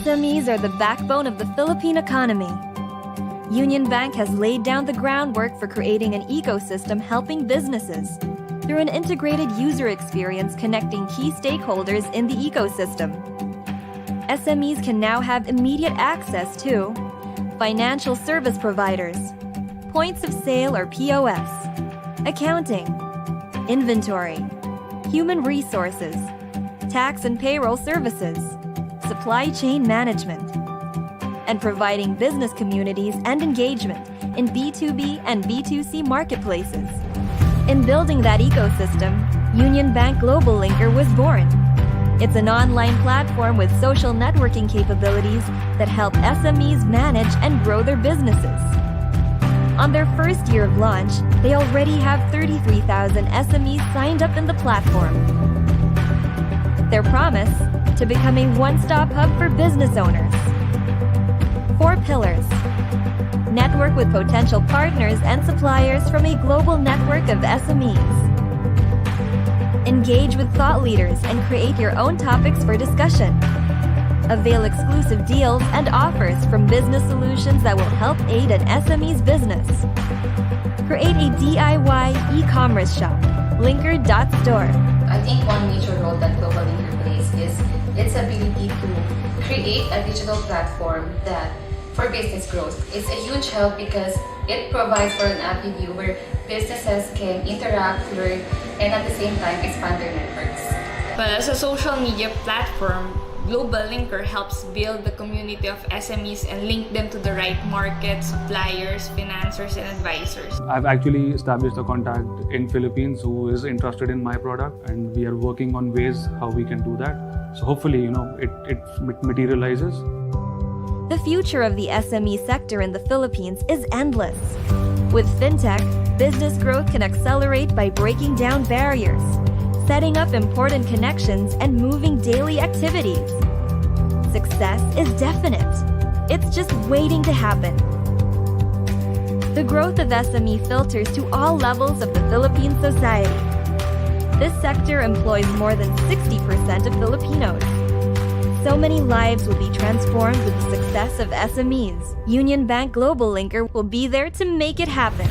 SMEs are the backbone of the Philippine economy. Unionbank has laid down the groundwork for creating an ecosystem helping businesses through an integrated user experience connecting key stakeholders in the ecosystem. SMEs can now have immediate access to financial service providers, points of sale or POS, accounting, inventory, human resources, tax and payroll services, supply chain management, and providing business communities and engagement in B2B and B2C marketplaces. In building that ecosystem, Unionbank Globallinker was born. It's an online platform with social networking capabilities that help SMEs manage and grow their businesses. On their first year of launch, they already have 33,000 SMEs signed up in the platform. Their promise? To become a one-stop hub for business owners. 4 pillars. Network with potential partners and suppliers from a global network of SMEs. Engage with thought leaders and create your own topics for discussion. Avail exclusive deals and offers from business solutions that will help aid an SME's business. Create a DIY e-commerce shop, linker.store. I think one major role that Globallinker plays is its ability to create a digital platform that for business growth. It's a huge help because it provides for an app view where businesses can interact, learn, and at the same time expand their networks. But as a social media platform, Globallinker helps build the community of SMEs and link them to the right markets, suppliers, financiers, and advisors. I've actually established a contact in Philippines who is interested in my product, and we are working on ways how we can do that. So hopefully, it materializes. The future of the SME sector in the Philippines is endless. With fintech, business growth can accelerate by breaking down barriers, setting up important connections, and moving daily activities. Success is definite. It's just waiting to happen. The growth of SME filters to all levels of the Philippine society. This sector employs more than 60% of Filipinos. So many lives will be transformed with the success of SMEs. Unionbank Globallinker will be there to make it happen.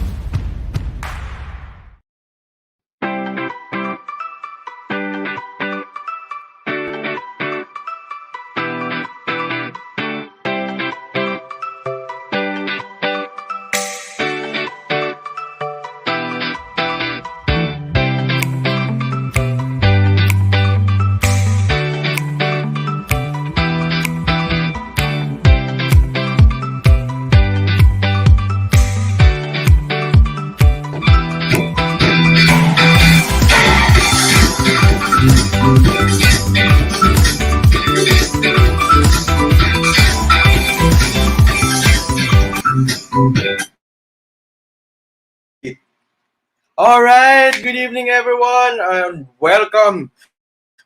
Alright, good evening everyone, and welcome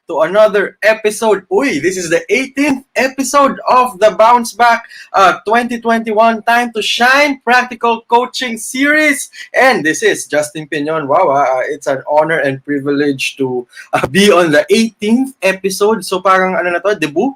to another episode. This is the 18th episode of the Bounce Back 2021 Time to Shine Practical Coaching Series. And this is Justin Pinon. Wow, it's an honor and privilege to be on the 18th episode. So parang debut?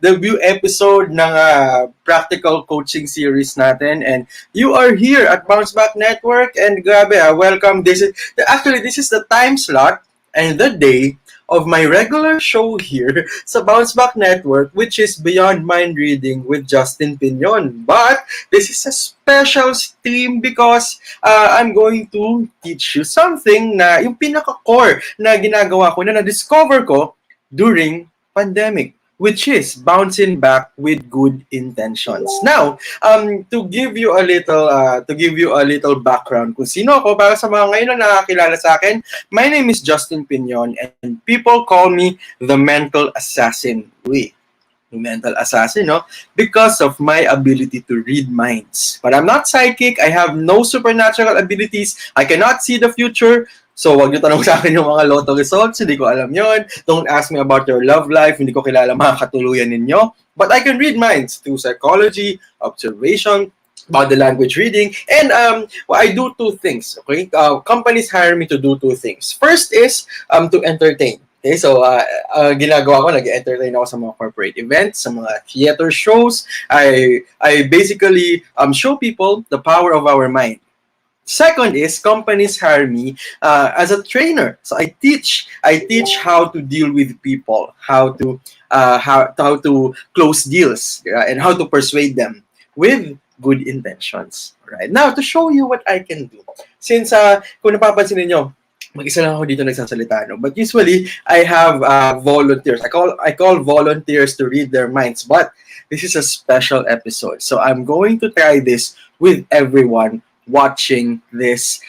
debut episode ng Practical Coaching Series natin. And you are here at Bounce Back Network, and grabe, welcome. This is the time slot and the day of my regular show here sa Bounce Back Network, which is Beyond Mind Reading with Justin Pinon. But this is a special stream because I'm going to teach you something na yung pinaka-core na ginagawa ko, na na-discover ko during pandemic, which is bouncing back with good intentions. Now, to give you a little background kung sino ako, para sa mga ngayon na nakakilala sa akin, my name is Justin Pinon, and people call me the mental assassin. Mental assassin, no? Because of my ability to read minds. But I'm not psychic. I have no supernatural abilities. I cannot see the future. So, wag niyo tanong sa akin yung mga lotto results. Hindi ko alam yon. Don't ask me about your love life. Hindi ko kilala mga katuluyan ninyo. But I can read minds through psychology, observation, body language reading, and I do two things, okay? Companies hire me to do two things. First is to entertain. Okay, so ginagawa ko, nag-entertain ako sa mga corporate events, sa mga theater shows. I basically show people the power of our mind. Second is companies hire me as a trainer. So I teach how to deal with people, how to close deals, and how to persuade them with good intentions. Right now, to show you what I can do. Since kung napapansin niyo, mag-isa lang ako dito nagsasalita, no? But usually I have volunteers. I call volunteers to read their minds, but this is a special episode. So I'm going to try this with everyone watching this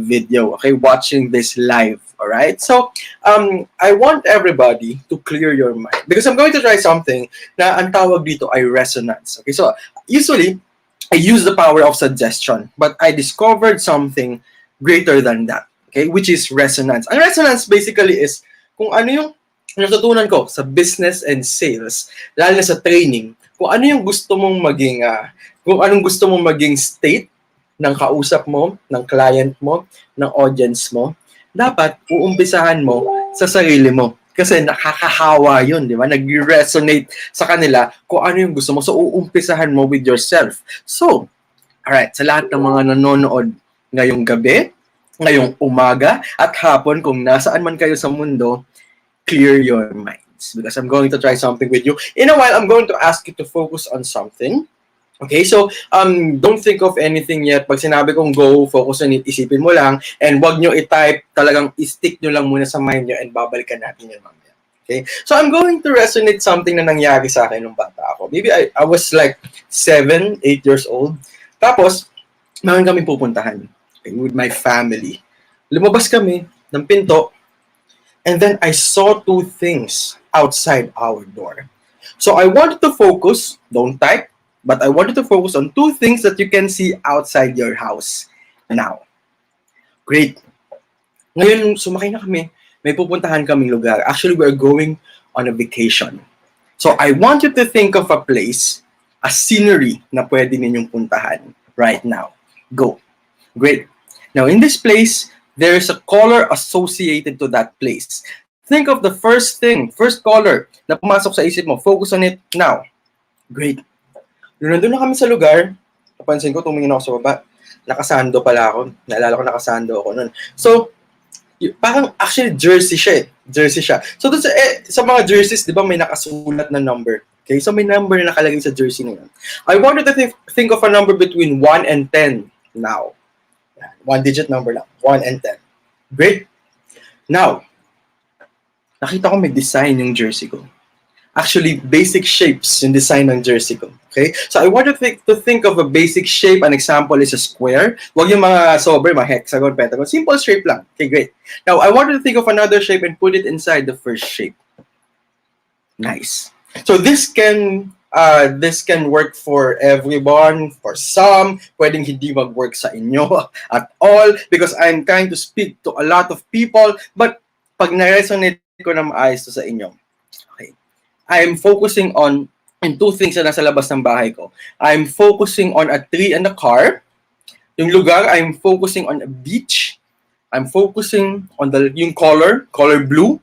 video, okay? Watching this live, all right? So I want everybody to clear your mind because I'm going to try something na ang tawag dito ay resonance. Okay, so usually I use the power of suggestion, but I discovered something greater than that. Okay, which is resonance. Ang resonance basically is kung ano yung natutunan ko sa business and sales, lalo na sa training, kung ano yung gusto mong maging, kung anong gusto mong maging state ng kausap mo, ng client mo, ng audience mo, dapat uumpisahan mo sa sarili mo. Kasi nakakahawa yun, di ba? Nag-resonate sa kanila kung ano yung gusto mo. So, uumpisahan mo with yourself. So, alright, sa lahat ng mga nanonood ngayong gabi, ngayong umaga at hapon, kung nasaan man kayo sa mundo, clear your minds. Because I'm going to try something with you. In a while, I'm going to ask you to focus on something. Okay, so don't think of anything yet. Pag sinabi kong go, focus on it, isipin mo lang, and wag nyo i-type, talagang i-stick nyo lang muna sa mind nyo and babalikan natin yun mamaya. Okay, so I'm going to resonate something na nangyari sa akin nung bata ako. Maybe I was like 7, 8 years old. Tapos, meron kami pupuntahan with my family. Lumabas kami ng pinto, and then I saw two things outside our door. So I wanted to focus, don't type, but I wanted to focus on two things that you can see outside your house now. Great. Ngayon, sumakay na kami. May pupuntahan kaming lugar. Actually, we're going on a vacation. So I want you to think of a place, a scenery na pwede ninyong puntahan right now. Go. Great. Now, in this place, there is a color associated to that place. Think of the first color na pumasok sa isip mo. Focus on it now. Great. Nandun na kami sa lugar. Napansin ko, tumingin ako sa baba. Nakasando pala ako. Naalala ko nakasando ako nun. So, parang actually jersey siya eh. Jersey siya. So, dun sa mga jerseys, di ba may nakasulat na number? Okay? So, may number na nakalagay sa jersey na yun. I wanted to think of a number between 1 and 10 now. One-digit number lang. 1 and 10. Great. Now, nakita ko may design yung jersey ko. Actually, basic shapes yung design ng jersey ko. Okay? So, I want to think of a basic shape. An example is a square. Huwag yung mga sobre, mga hexagon, pentagon. Simple shape lang. Okay, great. Now, I wanted to think of another shape and put it inside the first shape. Nice. So, this can work for everyone, for some, pwedeng hindi mag-work sa inyo at all because I'm trying to speak to a lot of people, but pag na-resonate ko na maayos to sa inyo, okay, I'm focusing on two things na nasa labas ng bahay ko. I'm focusing on a tree and a car. Yung lugar, I'm focusing on a beach. I'm focusing on yung color blue.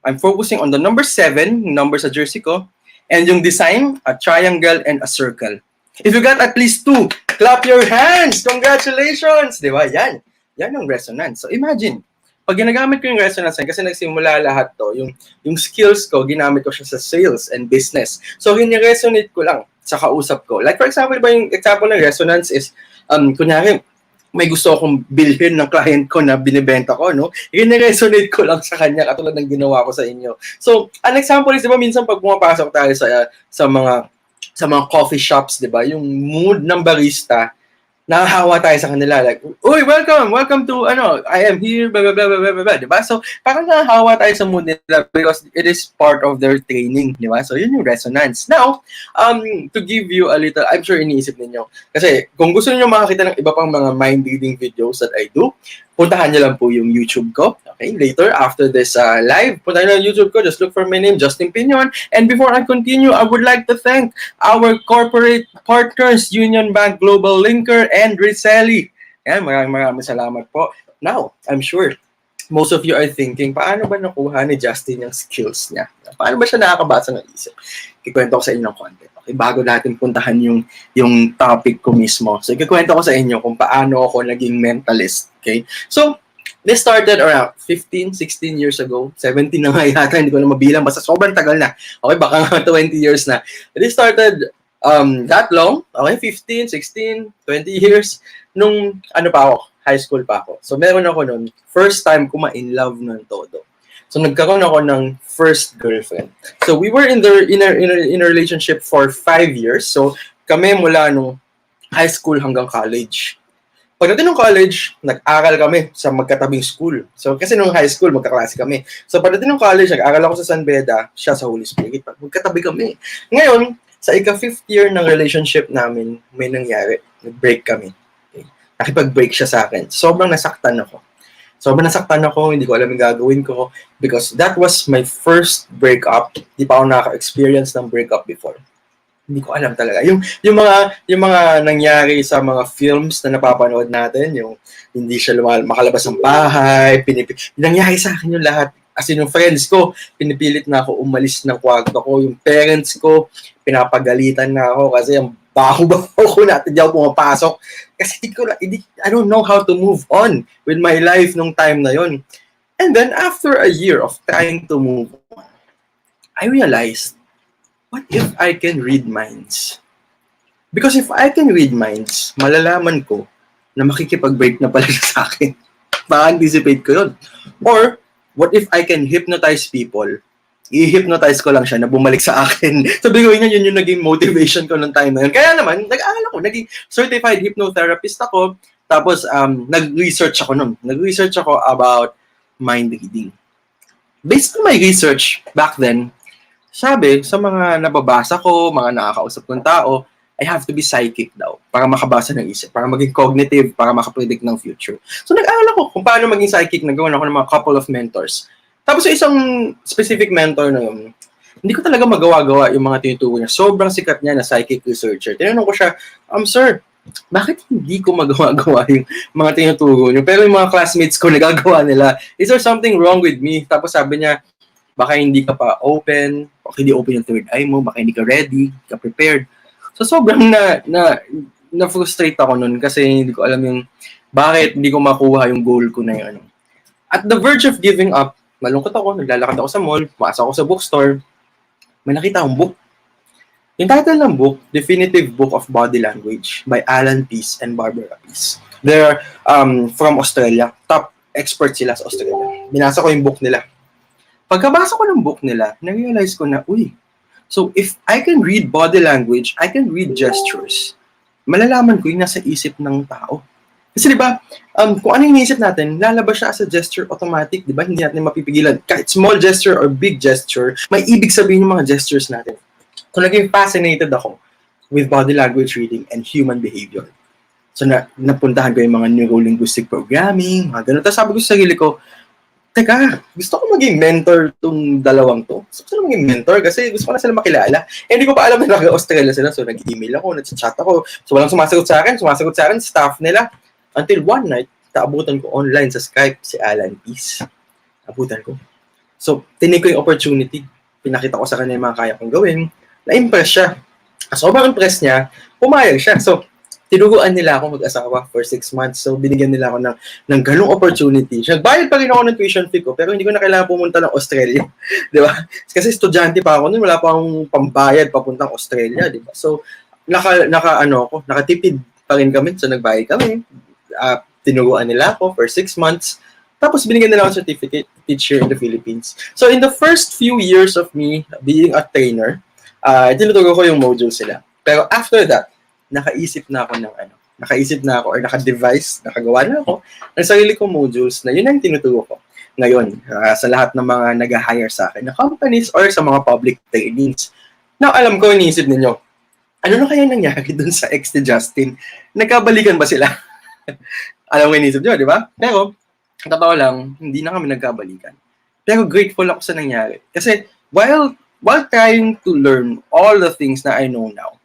I'm focusing on the number 7, number sa jersey ko. And yung design, a triangle and a circle. If you got at least 2, clap your hands! Congratulations! Di ba? Yan yung resonance. So imagine, pag ginagamit ko yung resonance, kasi nagsimula lahat to, yung skills ko, ginamit ko siya sa sales and business. So hini-resonate ko lang sa kausap ko. Like for example, yung example ng resonance is, kunyari, may gusto akong bilhin ng client ko na binibenta ko, no? I-resonate ko lang sa kanya katulad ng ginawa ko sa inyo. So, an example is, di ba, minsan pag pumapasok tayo sa mga coffee shops, di ba, yung mood ng barista, nahahawa tayo sa kanila, like, uy, welcome to, I am here, blah, blah, blah, blah, blah, blah, di ba? So, parang nahahawa tayo sa mood nila because it is part of their training, di ba? So, yun yung resonance. Now, to give you a little, I'm sure iniisip ninyo, kasi kung gusto niyo makakita ng iba pang mga mind-reading videos that I do, puntahan niyo lang po yung YouTube ko. Okay, later, after this live, puntahan niyo yung YouTube ko, just look for my name, Justin Pinon. And before I continue, I would like to thank our corporate partners, Unionbank Globallinker and Resellee. Yan, maraming salamat po. Now, I'm sure most of you are thinking, paano ba nakuha ni Justin yung skills niya? Paano ba siya nakakabasa ng isip? Kikwento ko sa inyo ng konti. Okay, bago natin puntahan yung topic ko mismo. So, kikwento ko sa inyo kung paano ako naging mentalist. Okay? So, this started around 15, 16 years ago. 17 na nga yata, hindi ko na mabilang. Basta sobrang tagal na. Okay, baka nga 20 years na. This started that long. Okay, 15, 16, 20 years. Nung ano pa ako, high school pa ako. So, meron ako nun, first time ko ma-in love ng todo. So, nagkaroon ako ng first girlfriend. So, we were in a relationship for 5 years. So, kami mula nung high school hanggang college. Pagdating ng college, nag-aral kami sa magkatabing school. So, kasi nung high school, magkaklase kami. So, pagdating ng college, nag-aral ako sa San Beda, siya sa Holy Spirit. Magkatabi kami. Ngayon, sa ika-5th year ng relationship namin, may nangyari. Nag-break kami. Okay. Nakipag-break siya sa akin. Sobrang nasaktan ako. Hindi ko alam yung gagawin ko because that was my first breakup. Hindi pa ako nakaka-experience ng breakup before. Hindi ko alam talaga. Yung mga nangyari sa mga films na napapanood natin, yung hindi siya makalabas ng bahay, nangyari sa akin yung lahat. As in, yung friends ko, pinipilit na ako umalis ng kwarto ko. Yung parents ko, pinapagalitan na ako kasi yung baho-baho ko natin, di ako pumapasok. Kasi I don't know how to move on with my life nung time na yon. And then, after a year of trying to move on, I realized, what if I can read minds? Because if I can read minds, malalaman ko na makikipag-break na pala siya sa akin. Baka-anticipate ko yun. Or, what if I can hypnotize people? I-hypnotize ko lang siya na bumalik sa akin. Sabi ko, yun yung naging motivation ko nung time na yun. Kaya naman, nag-aaral ako. Naging certified hypnotherapist ako. Tapos, nag-research ako nun. Nag-research ako about mind reading. Based on my research back then, sabi, sa mga nababasa ko, mga nakakausap kong tao, I have to be psychic daw para makabasa ng isip, para maging cognitive, para makapredict ng future. So nag-aaral ako kung paano maging psychic, nagawa ako ng mga couple of mentors. Tapos sa isang specific mentor na yun, hindi ko talaga magawa-gawa yung mga tinuturo niya. Sobrang sikat niya na psychic researcher. Tinanong ko siya, sir, bakit hindi ko magawa-gawa yung mga tinuturo niyo? Pero yung mga classmates ko nagagawa nila, is there something wrong with me? Tapos sabi niya, baka hindi ka pa open, baka hindi open yung third eye mo, baka hindi ka ready, hindi ka prepared. So sobrang na-frustrate ako nun kasi hindi ko alam yung bakit hindi ko makuha yung goal ko na yun. At the verge of giving up, malungkot ako, naglalakad ako sa mall, pumasok ako sa bookstore, may nakita akong book. Yung title ng book, Definitive Book of Body Language by Alan Pease and Barbara Pease. They're from Australia. Top experts sila sa Australia. Binasa ko yung book nila. Pagkabasa ko ng book nila, na-realize ko na, so if I can read body language, I can read gestures. Malalaman ko yung nasa isip ng tao. Kasi di ba, kung ano yung iniisip natin, lalabas siya as a gesture automatic, di ba? Hindi natin mapipigilan. Kahit small gesture or big gesture, may ibig sabihin yung mga gestures natin. So naging fascinated ako with body language reading and human behavior. So napuntahan ko yung mga neuro-linguistic programming, mga ganun. Tapos sabi ko sa sarili ko, teka, gusto ko maging mentor tong dalawang to. Gusto ko maging mentor kasi gusto ko na sila makilala. Hindi ko pa alam na nag-Australia sila. So, nag-email ako, nag-chat ako. So, walang sumasagot sa akin, staff nila. Until one night, naabutan ko online sa Skype si Alan Pease. Naabutan ko. So, tinig ko yung opportunity. Pinakita ko sa kanya yung mga kaya kong gawin. Na-impress siya. Sobrang impress niya, pumayag siya. So, tinuruan nila ako mag-asawa for 6 months. So, binigyan nila ako ng ganung opportunity. Nagbayad pa rin ako ng tuition fee ko, pero hindi ko na kailangan pumunta ng Australia. Di ba? Kasi estudyante pa ako nun, wala pa akong pambayad papuntang Australia. Di ba? So, nakatipid pa rin kami. So, nagbayad kami. Tinuruan nila ako for 6 months. Tapos, binigyan nila ako ng certificate to teach here in the Philippines. So, in the first few years of me being a trainer, tinuturo ko yung modules sila. Pero after that, nakaisip na ako or naka-device, nakagawa na ako ng sarili kong modules na yun ang tinuturo ko ngayon sa lahat ng mga nag-hire sa akin na companies or sa mga public trainings. Now, alam ko, iniisip ninyo, ano na kaya nangyari dun sa ex ni Justin? Nagkabalikan ba sila? Alam ko, iniisip nyo, di ba? Pero, totoo lang, hindi na kami nagkabalikan. Pero grateful ako sa nangyari. Kasi, while trying to learn all the things na I know now,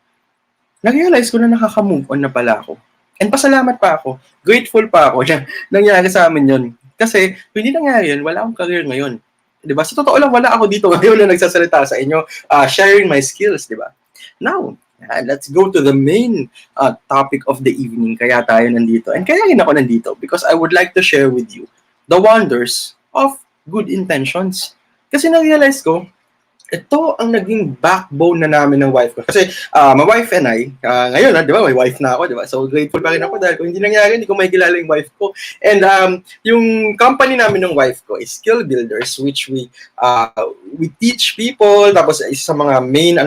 na-realize ko na nakaka-move on na pala ako. And pasalamat pa ako, grateful pa ako na nangyari sa amin yun. Kasi kung hindi nangyari yun, wala akong career ngayon. Di ba? Sa totoo lang, wala ako dito ngayon na nagsasalita sa inyo, sharing my skills, di ba? Now, let's go to the main topic of the evening. Kaya tayo nandito. And kaya rin ako nandito because I would like to share with you the wonders of good intentions. Kasi na-realize ko, ito ang naging backbone na namin ng wife ko. Kasi my wife and I, ngayon, di ba, may wife na ako, di ba? So grateful pa rin ako dahil kung hindi nangyari, hindi ko makikilala yung wife ko. And yung company namin ng wife ko is Skill Builders, which we teach people. Tapos isa sa mga main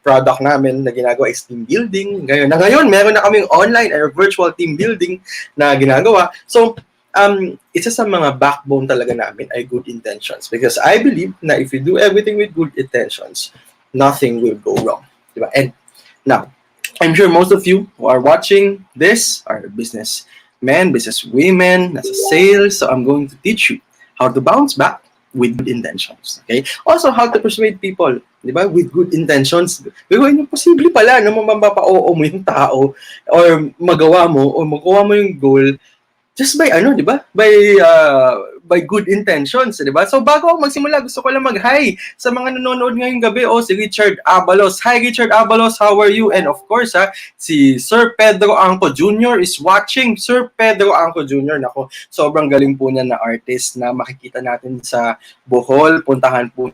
product namin na ginagawa is team building. Ngayon, meron na kaming online or virtual team building na ginagawa. So, isa sa mga backbone talaga namin ay good intentions because I believe na if you do everything with good intentions, nothing will go wrong. Diba? And now, I'm sure most of you who are watching this are businessmen, businesswomen, nasa sales, so I'm going to teach you how to bounce back with good intentions. Okay? Also, how to persuade people, di ba? With good intentions. Gawin yung posible pala na mapapa-oo mo yung tao or magawa mo yung goal just by di ba? By good intentions, di ba? So bago ako magsimula, gusto ko lang mag-hi sa mga nanonood ngayong gabi si Richard Abalos. Hi Richard Abalos, how are you? And of course, si Sir Pedro Angco Jr. is watching. Sir Pedro Angco Jr. Nako, sobrang galing po niya na artist na makikita natin sa Bohol. Puntahan po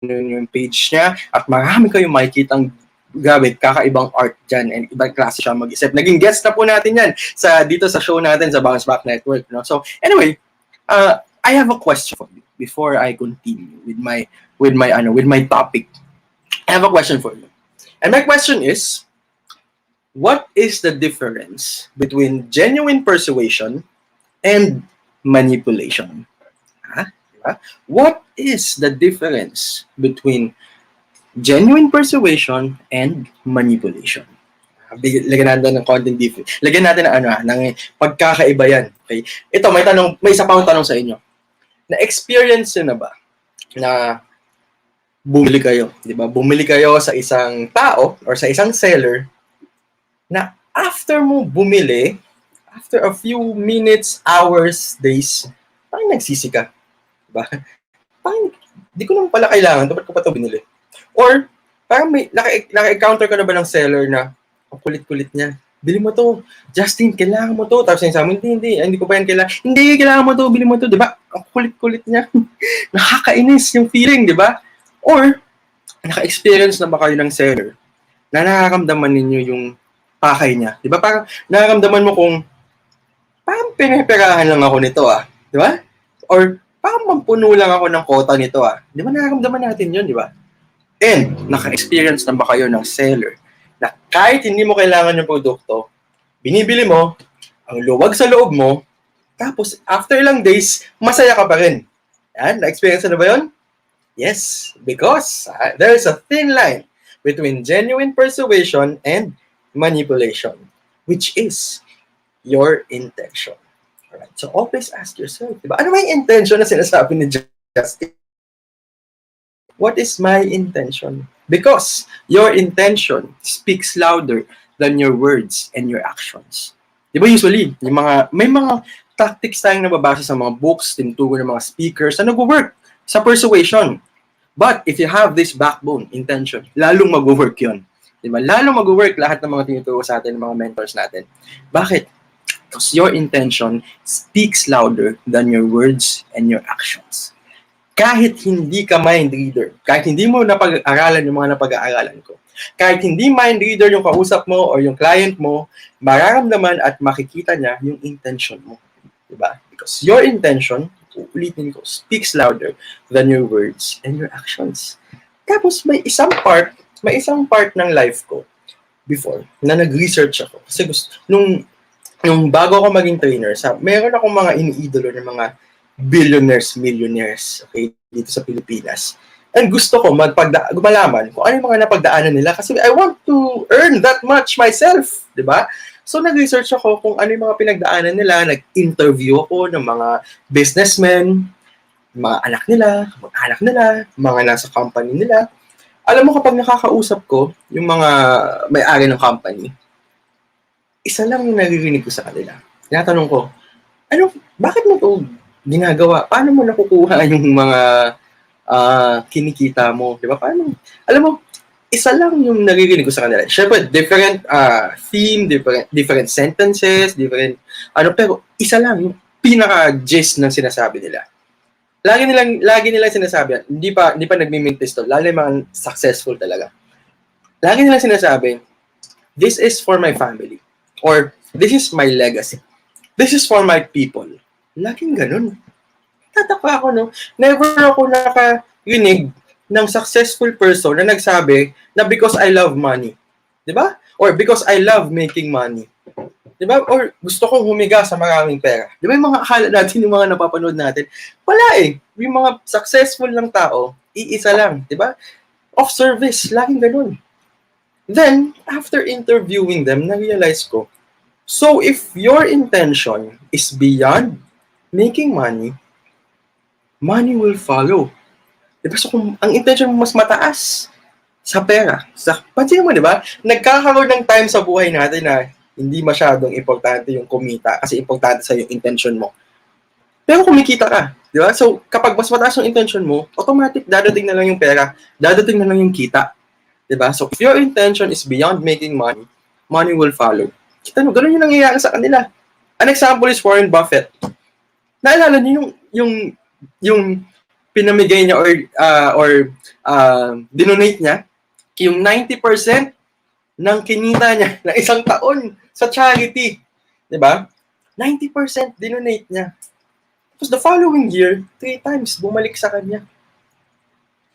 yung page niya at marami kayong makikitang grabe, kakaibang art dyan and ibang klase siya mag-isip. Naging guest na po natin yan dito sa show natin sa Bounce Back Network. No? So anyway, I have a question for you before I continue with my topic. I have a question for you. And my question is, what is the difference between genuine persuasion and manipulation? What is the difference between genuine persuasion and manipulation? Lagyan natin ng content difference. Lagyan natin ng pagkakaiba yan. Okay? Ito, may isa pang tanong sa inyo. Na-experience nyo na ba na bumili kayo, di ba? Bumili kayo sa isang tao or sa isang seller na after mo bumili, after a few minutes, hours, days, parang nagsisi ka. Diba? Parang, di ko naman pala kailangan. Dapat ko pa ito binili. Or, parang naka-encounter ka na ba ng seller na ang kulit-kulit niya? Bili mo to. Justin, kailangan mo to. Tapos sabi, hindi ko pa yan kailangan. Hindi, kailangan mo to. Bili mo to. Diba? Ang kulit-kulit niya. Nakakainis yung feeling, diba? Or, naka-experience na ba kayo ng seller na nakakamdaman ninyo yung pakay niya? Diba? Parang nakakamdaman mo kung parang pinaperahan lang ako nito Diba? Or parang mampuno lang ako ng kota nito Diba? Nakakamdaman natin yun, diba? And, naka-experience na ba kayo ng seller na kahit hindi mo kailangan yung produkto, binibili mo, ang luwag sa loob mo, tapos after ilang days, masaya ka pa rin. Yan, na-experience na ba yun? Yes, because there is a thin line between genuine persuasion and manipulation, which is your intention. Alright, so always ask yourself, diba? Ano ba yung intention na sinasabi ni Justin? What is my intention? Because your intention speaks louder than your words and your actions. Diba usually, may mga tactics tayong nababasa sa mga books, tinutugon ng mga speakers na nag-work sa persuasion. But if you have this backbone, intention, lalong mag-work yun. Diba? Lalong mag-work lahat ng mga tinuturo sa atin, ng mga mentors natin. Bakit? Because your intention speaks louder than your words and your actions. Kahit hindi ka mind reader, kahit hindi mo napag-aralan yung mga napag-aaralan ko, kahit hindi mind reader yung kausap mo or yung client mo, mararamdaman at makikita niya yung intention mo. Diba? Because your intention, ulitin ko, speaks louder than your words and your actions. Tapos may isang part ng life ko before na nag-research ako. Kasi nung bago ako maging trainer, meron akong mga iniidolo ng mga billionaires, millionaires, okay, dito sa Pilipinas. And gusto ko malaman kung ano yung mga napagdaanan nila kasi I want to earn that much myself, di ba? So nag-research ako kung ano yung mga pinagdaanan nila, nag-interview ako ng mga businessmen, mga anak nila, mga nasa company nila. Alam mo kapag nakakausap ko yung mga may-ari ng company, isa lang yung naririnig ko sa kanila. Tinatanong ko, bakit mo to ginagawa? Paano mo nakukuha yung mga kinikita mo? Di ba? Paano? Alam mo, isa lang yung naririnig ko sa kanila. Siyempre, different theme, different sentences, different, pero isa lang, yung pinaka-gist ng sinasabi nila. Lagi nilang sinasabi, hindi pa nagmi-mintis to, lalo yung mga successful talaga. Lagi nilang sinasabi, this is for my family. Or, this is my legacy. This is for my people. Laging ganun. Tataka ako, no? Never ako nakarinig ng successful person na nagsabi na because I love money. Diba? Or because I love making money. Diba? Or gusto kong humiga sa maraming pera. Diba yung mga akala natin, yung mga napapanood natin? Wala eh. Yung mga successful lang tao, iisa lang. Diba? Of service. Laging ganun. Then, after interviewing them, na-realize ko, so if your intention is beyond making money, money will follow. Diba? So kung ang intention mo mas mataas sa pera, pansin mo, diba? Nagkakaroon ng time sa buhay natin na hindi masyadong importante yung kumita kasi importante sa yung intention mo. Pero kumikita ka, di ba? So, kapag mas mataas yung intention mo, automatic dadating na lang yung pera, dadating na lang yung kita. Di ba? So, if your intention is beyond making money, money will follow. Kita nyo, ganun yung nangyayari sa kanila. An example is Warren Buffett. Naalala niyo yung pinamigay niya or dinonate niya, yung 90% ng kinita niya na isang taon sa charity. Diba? 90% dinonate niya. Tapos the following year, 3 times bumalik sa kanya.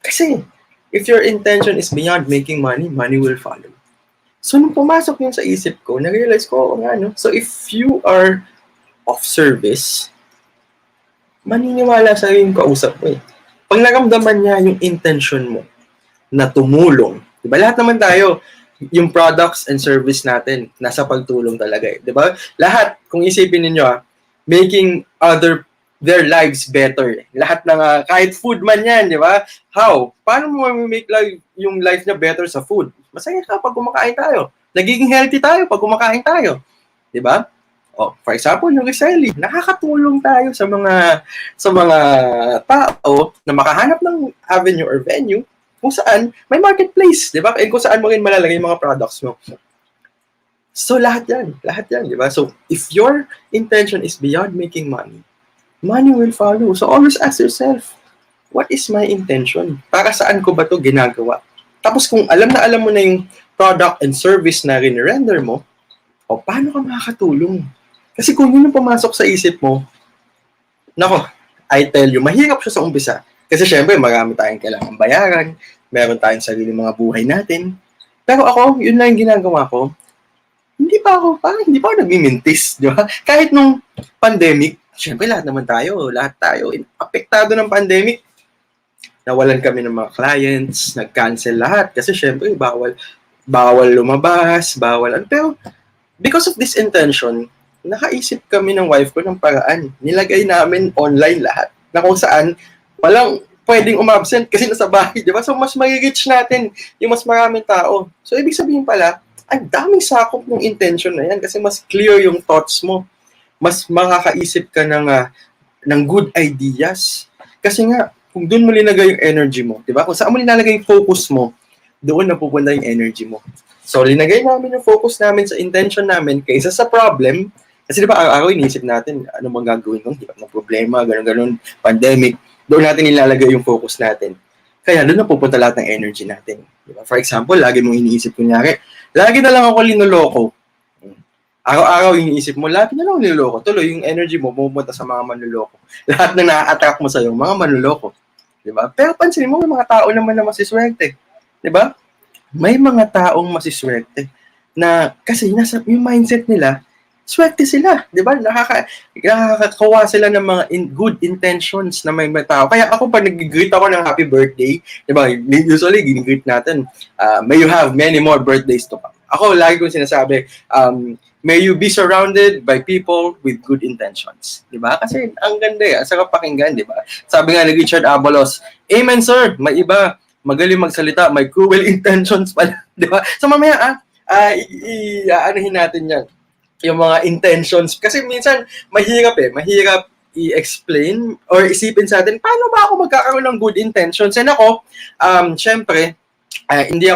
Kasi, if your intention is beyond making money, money will follow. So, nung pumasok yun sa isip ko, na-realize ko, so if you are of service, maniniwala sa yung kausap mo eh. Pag naramdaman niya yung intention mo na tumulong, diba? Lahat naman tayo, yung products and service natin, nasa pagtulong talaga eh. Diba? Lahat, kung isipin ninyo making their lives better. Lahat ng, kahit food man yan, di ba? How? Paano mo make yung life niya better sa food? Masaya ka pag kumakain tayo. Nagiging healthy tayo pag kumakain tayo. Di ba? For example, yung Resellee, nakakatulong tayo sa mga tao na makahanap ng avenue or venue kung saan may marketplace, di ba? And kung saan mo rin malalagay yung mga products mo. So, lahat yan, di ba? So, if your intention is beyond making money, money will follow. So, always ask yourself, what is my intention? Para saan ko ba to ginagawa? Tapos, kung alam mo na yung product and service na rin-render mo, paano ka makakatulong? Kasi kung yun ang pumasok sa isip mo, nako, I tell you, mahirap siya sa umpisa. Kasi syempre, marami tayong kailangan bayaran, meron tayong sarili mga buhay natin. Pero ako, yun lang yung ginagawa ko. Hindi pa ako nagmimintis, di ba? Kahit nung pandemic, syempre lahat tayo, apektado ng pandemic. Nawalan kami ng mga clients, nag-cancel lahat. Kasi syempre, bawal lumabas, Pero, because of this intention, nakaisip kami ng wife ko ng paraan. Nilagay namin online lahat. Na kung saan, walang pwedeng umabsent kasi nasa bahay, di ba? So, mas mag-reach natin yung mas maraming tao. So, ibig sabihin pala, ang daming sakop ng intention na yan kasi mas clear yung thoughts mo. Mas makakaisip ka ng good ideas. Kasi nga, kung doon mo linagay yung energy mo, di ba? Kung saan mo linalagay yung focus mo, doon napupunta yung energy mo. So, linagay namin yung focus namin sa intention namin kaysa sa problem. Kasi di ba, araw-araw iniisip natin, ano bang gagawin ko? Hirap ng problema, ganun-ganun, pandemic. Doon natin nilalagay yung focus natin. Kaya doon napupunta lahat ng energy natin. Diba? For example, lagi mong iniisip, kunyari, lagi na lang ako linuloko. Araw-araw iniisip mo, lagi na lang linuloko. Tuloy, yung energy mo pupunta sa mga manluloko. Lahat na na-attract mo sa'yo, mga manluloko. Diba? Pero pansinin mo, may mga tao naman na masiswerte. Diba? May mga taong masiswerte na kasi yung mindset nila, swerte sila, di ba? Nakakakuha sila ng mga good intentions na may tao. Kaya ako, pag nag-greet ako ng happy birthday, di ba? Usually, gini-greet natin, may you have many more birthdays to come. Ako, lagi kong sinasabi, may you be surrounded by people with good intentions. Di ba? Kasi ang ganda ang sarap pakinggan, di ba? Sabi nga ni Richard Abalos, amen sir, may iba, magaling magsalita, may cruel intentions pala. Di ba? So mamaya, aanahin natin yan. Yung mga intentions. Kasi minsan, mahirap i-explain or isipin sa atin, paano ba ako magkakaroon ng good intentions? And ako, syempre, hindi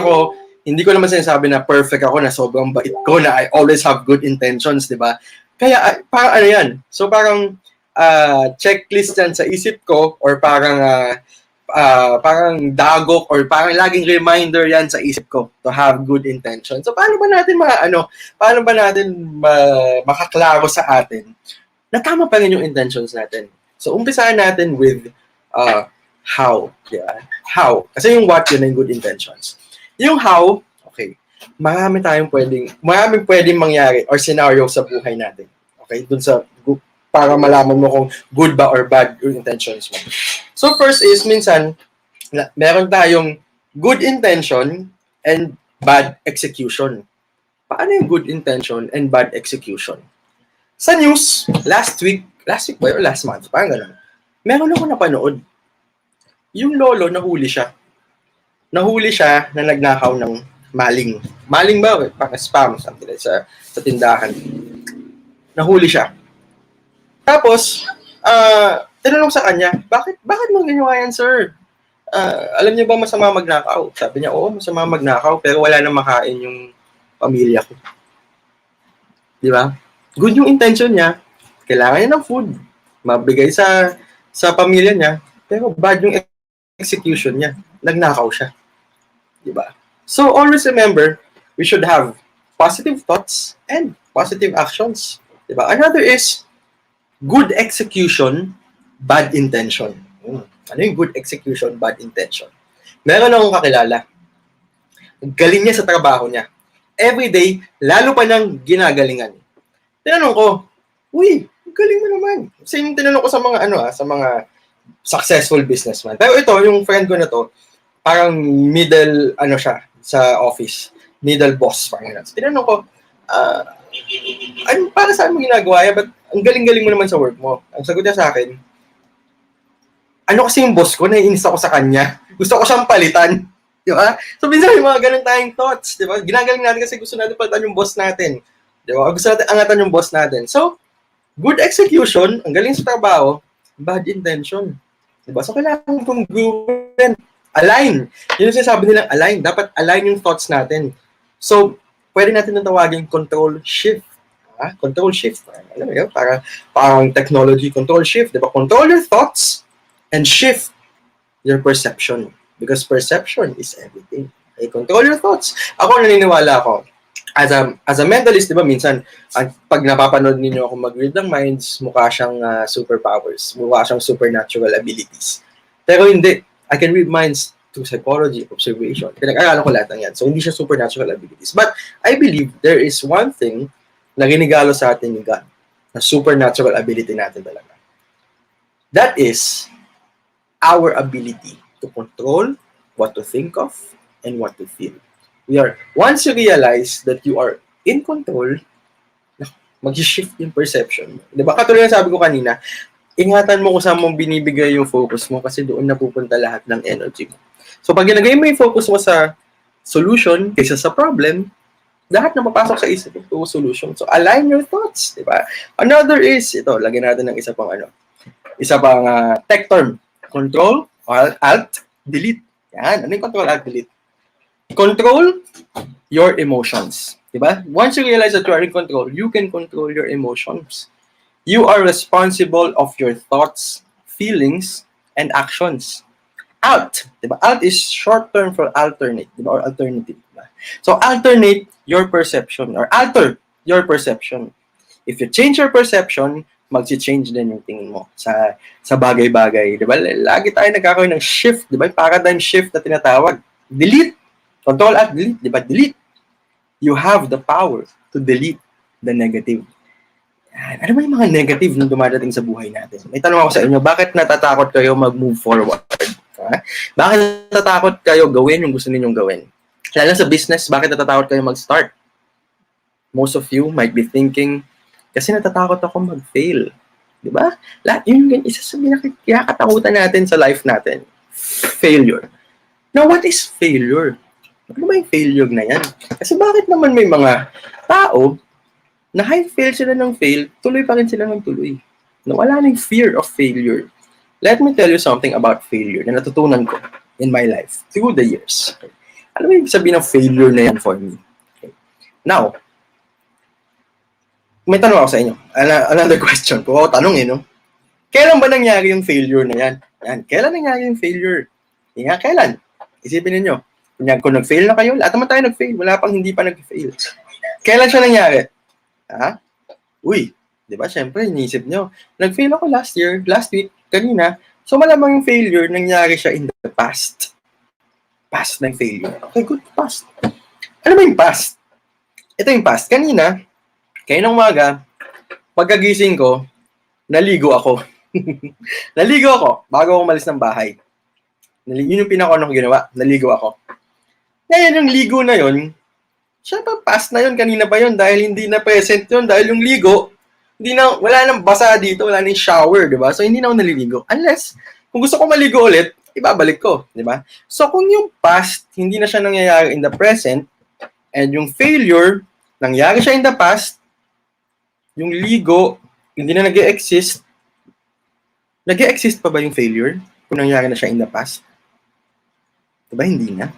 ko naman sinasabi na perfect ako, na sobrang bait ko, na I always have good intentions, di ba? Kaya, parang ano yan? So, parang checklist yan sa isip ko, or parang dagok, or parang laging reminder yan sa isip ko to have good intentions. So, paano ba natin makaklaro sa atin na tama pa rin yung intentions natin? So, umpisahan natin with how. Yeah? How. Kasi yung what, yun na yung good intentions. Yung how, okay, maraming pwedeng mangyari or scenario sa buhay natin. Okay? Para malaman mo kung good ba or bad yung intentions mo. So, first is, minsan, meron tayong good intention and bad execution. Paano yung good intention and bad execution? Sa news, last week ba or last month, parang gano'n, meron ako napanood. Yung lolo, nahuli siya na nagnakaw ng maling. Maling ba? Parang spam, something like sa tindahan. Nahuli siya. Tapos, tinanong sa kanya, bakit mo ginawa yan, sir? Alam niyo ba masama magnakaw? Sabi niya, oo, masama magnakaw, pero wala na makain yung pamilya ko. Di ba? Good yung intention niya. Kailangan niya ng food. Mabigay sa pamilya niya. Pero bad yung execution niya. Nagnakaw siya. Diba? So, always remember, we should have positive thoughts and positive actions. Diba? Another is, good execution, bad intention. Ano yung good execution, bad intention? Meron akong kakilala. Galing niya sa trabaho niya. Every day, lalo pa niyang ginagalingan. Tinanong ko, uy, galing mo naman. Same tinanong ko sa mga sa mga successful businessman. Pero ito, yung friend ko na to, parang middle siya sa office, middle boss parang ganun. Tinanong ko, para saan mo ginagawa yan? But ang galing-galing mo naman sa work mo. Ang sagot niya sa akin, kasi yung boss ko, naiinis ako sa kanya. Gusto ko siyang palitan. Di ba? So, minsan may mga ganun tayong thoughts. Di ba? Ginagaling natin kasi gusto natin palitan yung boss natin. Di ba? Gusto natin angatan yung boss natin. So, good execution, ang galing sa trabaho, bad intention. Di ba? So, kailangan congruent. Align. Yun yung sinasabi nilang align. Dapat align yung thoughts natin. So, pwede natin nang tawagin control shift. Control shift. Alam mo yun? Parang technology control shift. Di ba? Control your thoughts and shift your perception. Because perception is everything. Okay? Control your thoughts. Ako, naniniwala ako. As a mentalist, di ba, minsan, pag napapanood ninyo ako mag-read ng minds, mukha siyang superpowers. Mukha siyang supernatural abilities. Pero hindi. I can read minds through psychology, observation. Pinag-aralan ko lahat ng yan. So, hindi siya supernatural abilities. But, I believe there is one thing na ginigalo sa atin ni God na supernatural ability natin talaga. That is our ability to control what to think of and what to feel. Once you realize that you are in control, mag-shift yung perception mo. Diba? Katulad na sabi ko kanina, ingatan mo kung saan mong binibigay yung focus mo kasi doon napupunta lahat ng energy mo. So, pag ilagay mo yung focus mo sa solution kaysa sa problem, lahat na mapasok sa isip mo solution. So, align your thoughts. Diba? Another is, ito, lagyan natin ng isa pang tech term. Control, Alt, Delete. Yan. Ano yung Control, Alt, Delete? Control your emotions. Diba? Once you realize that you are in control, you can control your emotions. You are responsible of your thoughts, feelings, and actions. Alt. Diba? Alt is short term for alternate. Diba? Or alternative. Diba? So, alternate your perception or alter your perception. If you change your perception, mag-change din yung tingin mo sa bagay-bagay. Diba? Lagi tayo nagkakaroon ng shift. Diba? Paradigm shift na tinatawag. Delete. Control at delete. Diba? Delete. You have the power to delete the negative. Ano ba yung mga negative na dumadating sa buhay natin? May tanong ako sa inyo, bakit natatakot kayo mag-move forward? Bakit natatakot kayo gawin yung gusto ninyong gawin? Lalo sa business, bakit natatakot kayo mag-start? Most of you might be thinking, kasi natatakot ako mag-fail. Diba? Yun isa sa kinakatakutan natin sa life natin. Failure. Now, what is failure? Ano ba yung failure na yan? Kasi bakit naman may mga tao na fail sila ng fail, tuloy pa rin sila ng tuloy? na wala nang fear of failure. Let me tell you something about failure na natutunan ko in my life through the years. Okay. Ano ba yung sabihin ng failure na yan for me? Okay. Now, may tanong ako sa inyo. Another question. Kung ako tanong no? Kailan ba nangyari yung failure na yan? Yan. Kailan nangyari yung failure? Nga, kailan? Isipin ninyo. Kung nag-fail na kayo, lahat naman tayo nag-fail. Wala pang hindi pa nag-fail. Kailan siya nangyari? Ha? Uy, di ba? Siyempre, inisip nyo. Nag-fail ako last week, kanina. So, malamang yung failure, nangyari siya in the past. Past ng failure. Okay, good. Past. Ano ba yung past? Ito yung past. Kanina, kayo ng umaga, pagkagising ko, naligo ako. Naligo ako bago ako umalis ng bahay. Yun yung pinakaunang ko ginawa. Naligo ako. Ngayon, yung ligo na yun, syempre, past na yun. Kanina pa yun dahil hindi na present yun. Dahil yung ligo, wala nang basa dito. Wala nang shower, di ba? So, hindi na ako naliligo. Unless, kung gusto ko maligo ulit, ibabalik ko, di ba? So, kung yung past, hindi na siya nangyayari in the present, and yung failure, nangyari siya in the past, yung ligo, hindi na nag-e-exist, nag-e-exist pa ba yung failure kung nangyari na siya in the past? Diba, hindi na?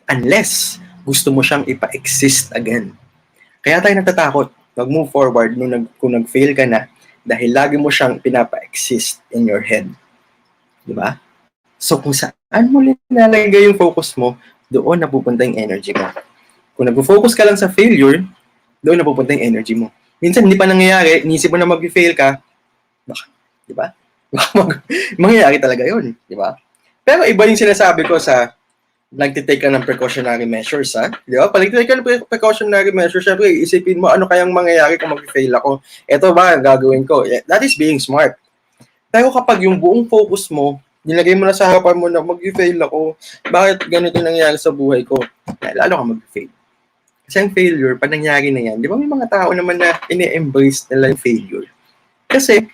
Unless, gusto mo siyang ipa-exist again. Kaya tayo natatakot mag-move forward kung nag-fail ka na dahil lagi mo siyang pinapa-exist in your head. Diba? So, kung saan mo nilalagay yung focus mo, doon napupunta yung energy mo. Kung nag-focus ka lang sa failure, doon napupunta yung energy mo. Minsan, hindi pa nangyayari, inisip mo na mag-fail ka, baka, di ba? Mangyayari talaga yun, di ba? Pero iba yung sinasabi ko sa nagtitake ka ng precautionary measures, ha? Di ba? Pag nagtitake ka ng precautionary measures, syempre, isipin mo, ano kayang mangyayari kung mag-fail ako? Ito ba ang gagawin ko? That is being smart. Pero kapag yung buong focus mo, nilagay mo na sa harapan mo na mag-fail ako, bakit ganito nangyayari sa buhay ko? Lalo ka mag-fail. Kasi ang failure, pag nangyari na yan, di ba may mga tao naman na ini-embrace nila yung failure? Kasi,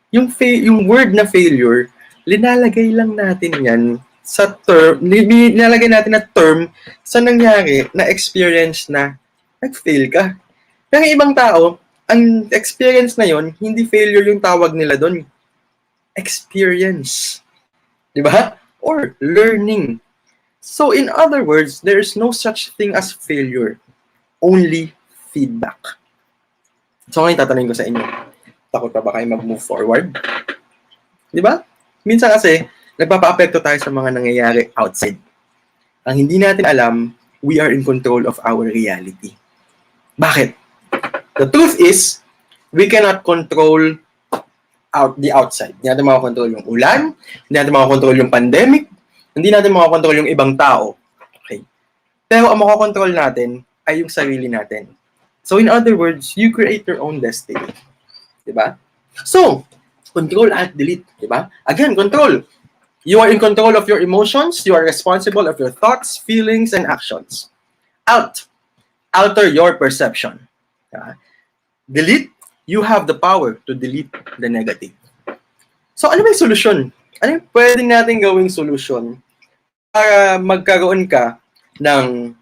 yung word na failure, linalagay lang natin yan sa term, nilalagay natin na term sa nangyari na experience na nag-fail ka. Pero ibang tao, ang experience na yon hindi failure yung tawag nila doon. Experience. Diba? Or learning. So in other words, there's no such thing as failure. Only feedback. So ngayon tatanungin ko sa inyo, takot pa ba kayo mag-move forward? Diba? Minsan kasi, nagpapa-apekto tayo sa mga nangyayari outside. Ang hindi natin alam, we are in control of our reality. Bakit? The truth is, we cannot control the outside. Hindi natin makakontrol yung ulan, hindi natin makakontrol yung pandemic, hindi natin makakontrol yung ibang tao. Okay? Pero ang makakontrol natin ay yung sarili natin. So in other words, you create your own destiny. Diba? So, control at delete. Diba? Again, control. You are in control of your emotions. You are responsible of your thoughts, feelings, and actions. Out. Alter your perception. Delete. You have the power to delete the negative. So, ano ba yung solusyon? Ano yung pwede natin gawing solusyon para magkaroon ka ng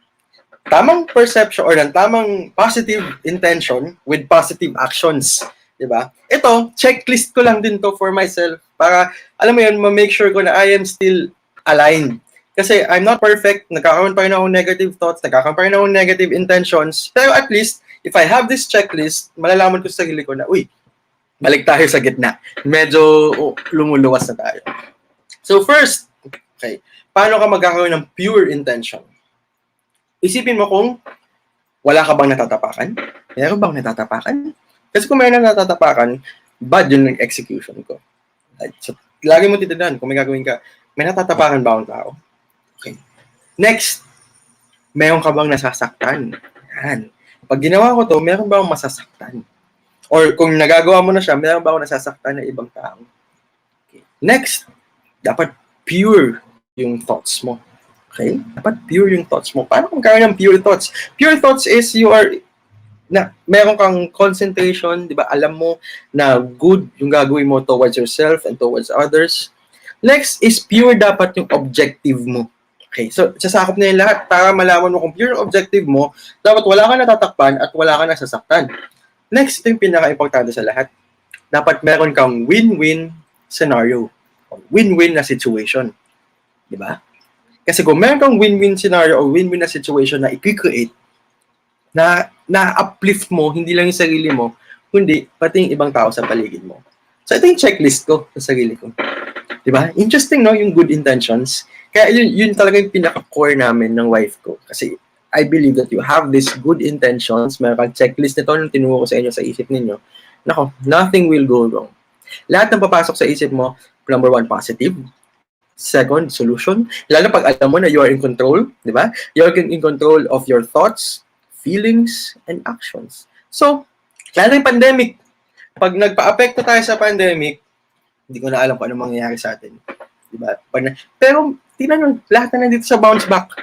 tamang perception or ng tamang positive intention with positive actions? Diba? Ito, checklist ko lang din to for myself para, alam mo yun, ma-make sure ko na I am still aligned. Kasi I'm not perfect, nagkakaroon pa rin ako negative thoughts, nagkakaroon pa rin ako negative intentions, pero at least, if I have this checklist, malalaman ko sa sarili ko na, uy, balik tayo sa gitna. Medyo lumuluwas na tayo. So first, okay, paano ka magkakaroon ng pure intention? Isipin mo kung wala ka bang natatapakan? Meron bang natatapakan? Kasi kung may natatapakan, bad yun ng execution ko. So, lagi mo titandaan kung may gagawin ka, may natatapakan ba akong tao? Okay. Next, meron ka bang nasasaktan? Yan. Pag ginawa ko to, meron ba akong masasaktan? Or kung nagagawa mo na siya, meron ba akong nasasaktan ng ibang tao? Okay. Next, dapat pure yung thoughts mo. Okay? Dapat pure yung thoughts mo. Paano kung kaya ng pure thoughts? Pure thoughts is meron kang concentration, di ba? Alam mo na good yung gagawin mo towards yourself and towards others. Next is pure dapat yung objective mo. Okay, so sasakop na yung lahat para malaman mo kung pure yung objective mo, dapat wala ka natatakpan at wala ka nasasaktan. Next, ito yung pinaka-importante sa lahat. dapat meron kang win-win scenario. Win-win na situation. Di ba? Kasi kung meron kang win-win scenario o win-win na situation na i-create, na uplift mo, hindi lang yung sarili mo, kundi pati yung ibang tao sa paligid mo. So, ito yung checklist ko sa sarili ko. Diba? Interesting, no? Yung good intentions. Kaya yun talaga yung pinaka-core namin ng wife ko. Kasi I believe that you have these good intentions. Meron kang checklist nito nung tinuro ko sa inyo sa isip ninyo. Nako, nothing will go wrong. Lahat ng papasok sa isip mo, number one, positive. Second, solution. Lalo pag alam mo na you are in control, di ba? You are in control of your thoughts, feelings, and actions. So, lalo yung pandemic. Pag nagpa-apekto tayo sa pandemic, hindi ko na alam kung ano mangyayari sa atin. Diba? Pero, tingnan nyo, lahat na nandito sa bounce back,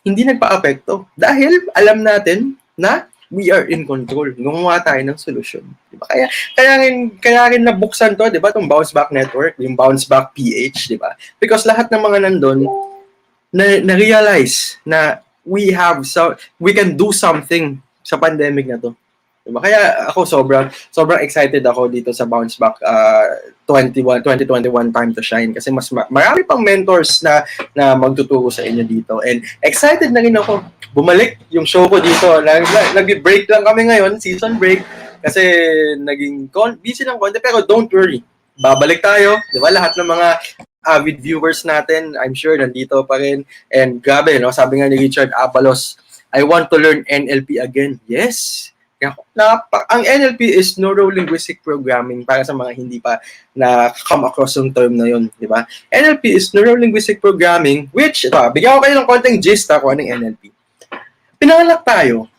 hindi nagpa-apekto. Dahil alam natin na we are in control. Gumawa tayo ng solusyon. Diba? Kaya rin nabuksan to, diba? Itong bounce back network, yung bounce back PH, diba? Because lahat ng mga nandun, na-realize na we can do something sa pandemic na to. Diba? Kaya ako sobrang excited ako dito sa Bounce Back 2021 Time to Shine kasi mas marami pang mentors na magtuturo sa inyo dito. And excited na rin ako bumalik yung show ko dito. Nag-break lang kami ngayon, season break, kasi naging busy ng konti, pero don't worry. Babalik tayo, di ba? Lahat ng mga avid viewers natin, I'm sure nandito pa rin. And grabe, no? Sabi nga ni Richard Abalos, I want to learn NLP again. Yes! Ang NLP is Neuro-Linguistic Programming para sa mga hindi pa na-come across yung term na yun, di ba? NLP is Neuro-Linguistic Programming, which, bigyan ko kayo ng konting gist kung anong NLP. Pinanganak tayo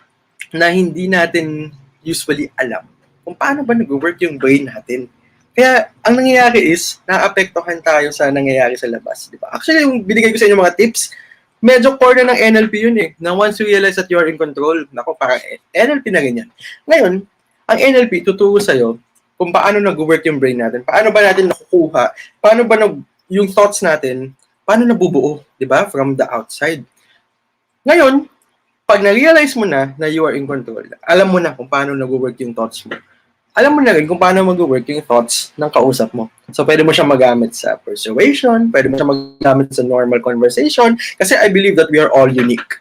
na hindi natin usually alam kung paano ba nag-work yung brain natin. Kaya, ang nangyayari is, naapektuhan tayo sa nangyayari sa labas, di ba? Actually, yung binigay ko sa inyo mga tips, medyo core na ng NLP yun eh. Na once you realize that you are in control, nako, parang NLP na ganyan. Ngayon, ang NLP tuturo sa'yo kung paano nag-work yung brain natin, paano ba natin nakukuha, paano ba yung thoughts natin, paano nabubuo, di ba, from the outside. Ngayon, pag na-realize mo na you are in control, alam mo na kung paano nag-work yung thoughts mo. Alam mo na rin kung paano mag-work yung thoughts ng kausap mo. So, pwede mo siya magamit sa persuasion, pwede mo siya magamit sa normal conversation, kasi I believe that we are all unique.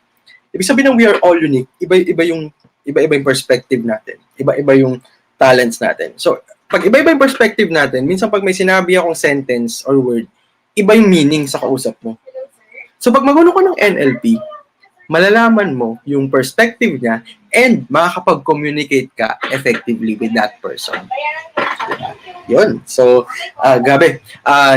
Ibig sabihin ng we are all unique, iba-iba yung perspective natin. Iba-iba yung talents natin. So, pag iba-iba yung perspective natin, minsan pag may sinabi akong sentence or word, iba yung meaning sa kausap mo. So, pag magulo ko ng NLP, malalaman mo yung perspective niya and makakapag-communicate ka effectively with that person. Yun. So, grabe.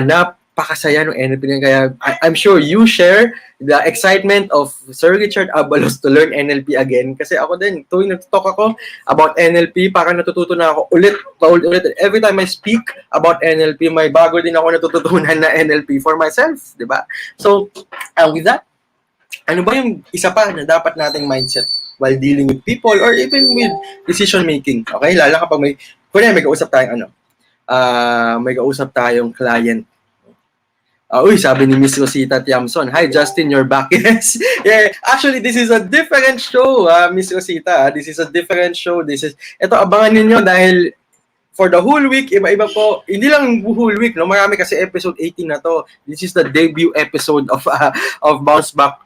Napakasaya ng NLP niya. Kaya I'm sure you share the excitement of Sir Richard Abalos to learn NLP again. Kasi ako din, tuwing nag-talk ako about NLP, parang natututo na ako ulit. Every time I speak about NLP, may bago din ako natututunan na NLP for myself. Diba? So, with that, ano ba yung isa pa na dapat nating mindset while dealing with people or even with decision making? Okay? Lalo kapag may kausap tayong may kausap tayong client. Sabi ni Miss Rosita Tiamson, hi Justin, you're back. Yes. Yeah. Actually, this is a different show, Miss Rosita. This is a different show. Ito, abangan niyo dahil for the whole week, iba-iba po. Hindi lang whole week, no? Marami kasi episode 18 na to. This is the debut episode of Bounce Back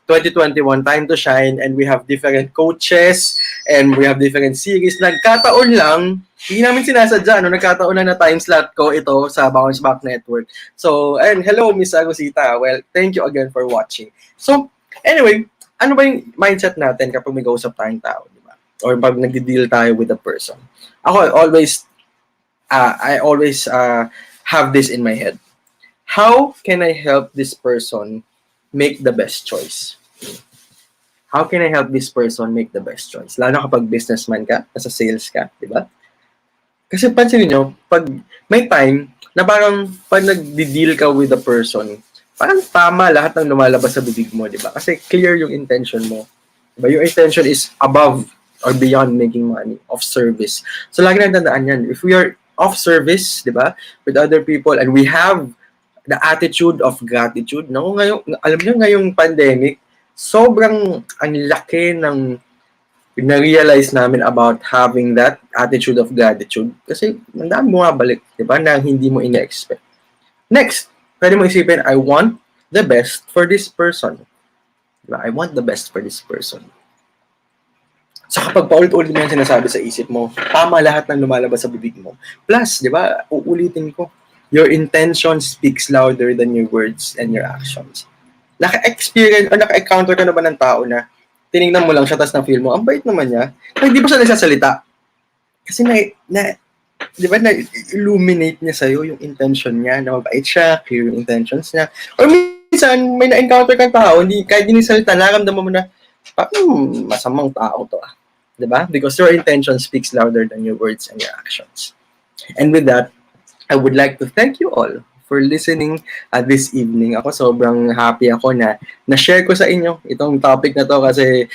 2021 Time to Shine, and we have different coaches and we have different series. Nagkataon lang, hindi namin sinasadya, no? Nagkataon na time slot ko ito sa Bounce Back Network. So, and hello, Miss Agusita. Well, thank you again for watching. So, anyway, ano ba yung mindset natin kapag may kausap tayong tao, di ba? Or pag nag-deal tayo with a person? Ako, I always have this in my head. How can I help this person make the best choice? How can I help this person make the best choice? Lalo kapag businessman ka, nasa sales ka, di ba? Kasi pansinin nyo, pag may time na parang pag nag-deal ka with a person, parang tama lahat ng lumalabas sa bibig mo, di ba? Kasi clear yung intention mo. Diba? Yung intention is above or beyond making money, of service. So, lagi na tandaan yan. If we are of service, di ba, with other people, and we have the attitude of gratitude, alam niyo ngayong pandemic, sobrang ang laki ng na-realize namin about having that attitude of gratitude. Kasi ang dami bumabalik, di ba, na hindi mo ina-expect. Next, pwede mo isipin, I want the best for this person. Diba? I want the best for this person. So kapag paulit-ulit mo yung sinasabi sa isip mo, tama lahat ng lumalabas sa bibig mo. Plus, di ba, uulitin ko, your intention speaks louder than your words and your actions. Naka-experience o naka-encounter ka na ba ng tao na tinignan mo lang siya, tas na feel mo, ang bait naman niya, pero hindi pa siya nagsasalita. Kasi di ba, na-illuminate niya sa'yo yung intention niya, na mabait siya, clear yung intentions niya. Or minsan, may na-encounter kang tao, kahit hindi salita, naramdaman mo na, masamang tao to diba? Because your intention speaks louder than your words and your actions. And with that, I would like to thank you all for listening this evening. Ako sobrang happy ako na na-share ko sa inyo itong topic na to kasi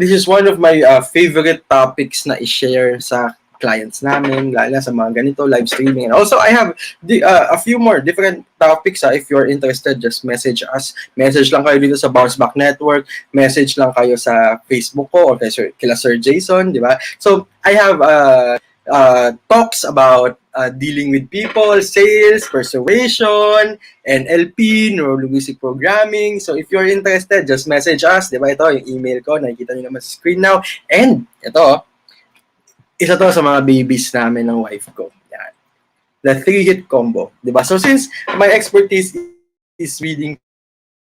this is one of my favorite topics na i-share sa clients namin, lalo na sa mga ganito, live streaming. And also, I have a few more different topics. If you're interested, just message us. Message lang kayo dito sa Bounce Back Network. Message lang kayo sa Facebook ko or kila Sir Jason, di ba? So, I have talks about dealing with people, sales, persuasion, NLP, neuro-linguistic programming. So, if you're interested, just message us. Di ba? Ito, yung email ko. Nakikita niyo naman sa screen now. And, ito, isa to sa mga babies namin ng wife ko. Yan. The 3-hit combo. Diba? So since my expertise is reading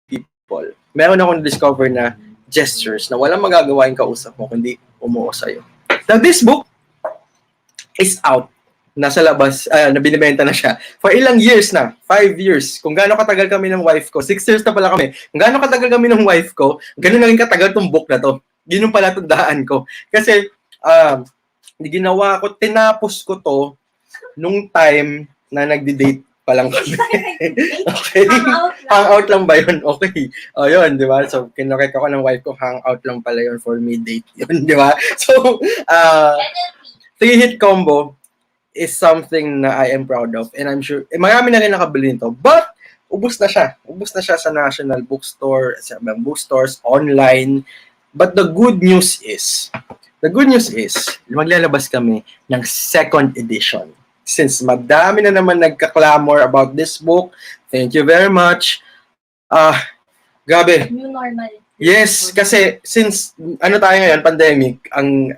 people, meron akong discover na gestures na walang magagawa yung kausap mo kundi umuo sa'yo. Now this book is out. Nasa labas, nabinibenta na siya. For ilang years na, 5 years. Kung gaano katagal kami ng wife ko, 6 years na pala kami. Kung gaano katagal kami ng wife ko, gano'n na rin katagal tong book na to. Yun yung pala tandaan ko. Kasi, ginawa ko, tinapos ko to nung time na nagdi-date pa lang kami. Okay? Hangout lang ba yun? Okay. O yun, di ba? So, kinorek ako ng wife ko, hangout lang pala yun for me date yun, di ba? So, 3-hit combo is something na I am proud of and I'm sure, marami na rin nakabili nito. But, ubus na siya. Ubus na siya sa national bookstore, sa mga bookstores, online. But the good news is, maglalabas kami ng second edition. Since madami na naman nagka-clamor about this book, thank you very much. Grabe. New normal. Yes, kasi since tayo ngayon, pandemic, ang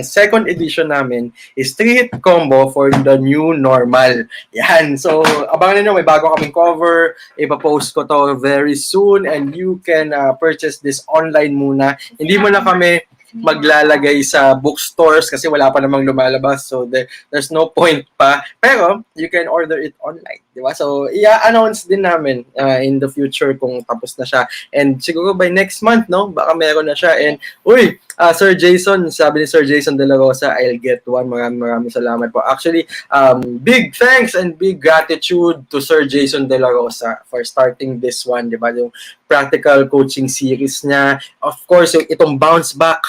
second edition namin is 3-hit combo for the new normal. Yan. So, abangan niyo, may bago kaming cover. Ipapost ko to very soon and you can purchase this online muna. Hindi mo na kami maglalagay sa bookstores kasi wala pa namang lumalabas. So, there's no point pa. Pero, you can order it online. Diba? So, i-announce din namin in the future kung tapos na siya. And siguro by next month, no? Baka meron na siya. And, Sir Jason, sabi ni Sir Jason De La Rosa, I'll get one. Maraming salamat po. Actually, big thanks and big gratitude to Sir Jason De La Rosa for starting this one. Diba? Yung practical coaching series niya. Of course, yung itong Bounce Back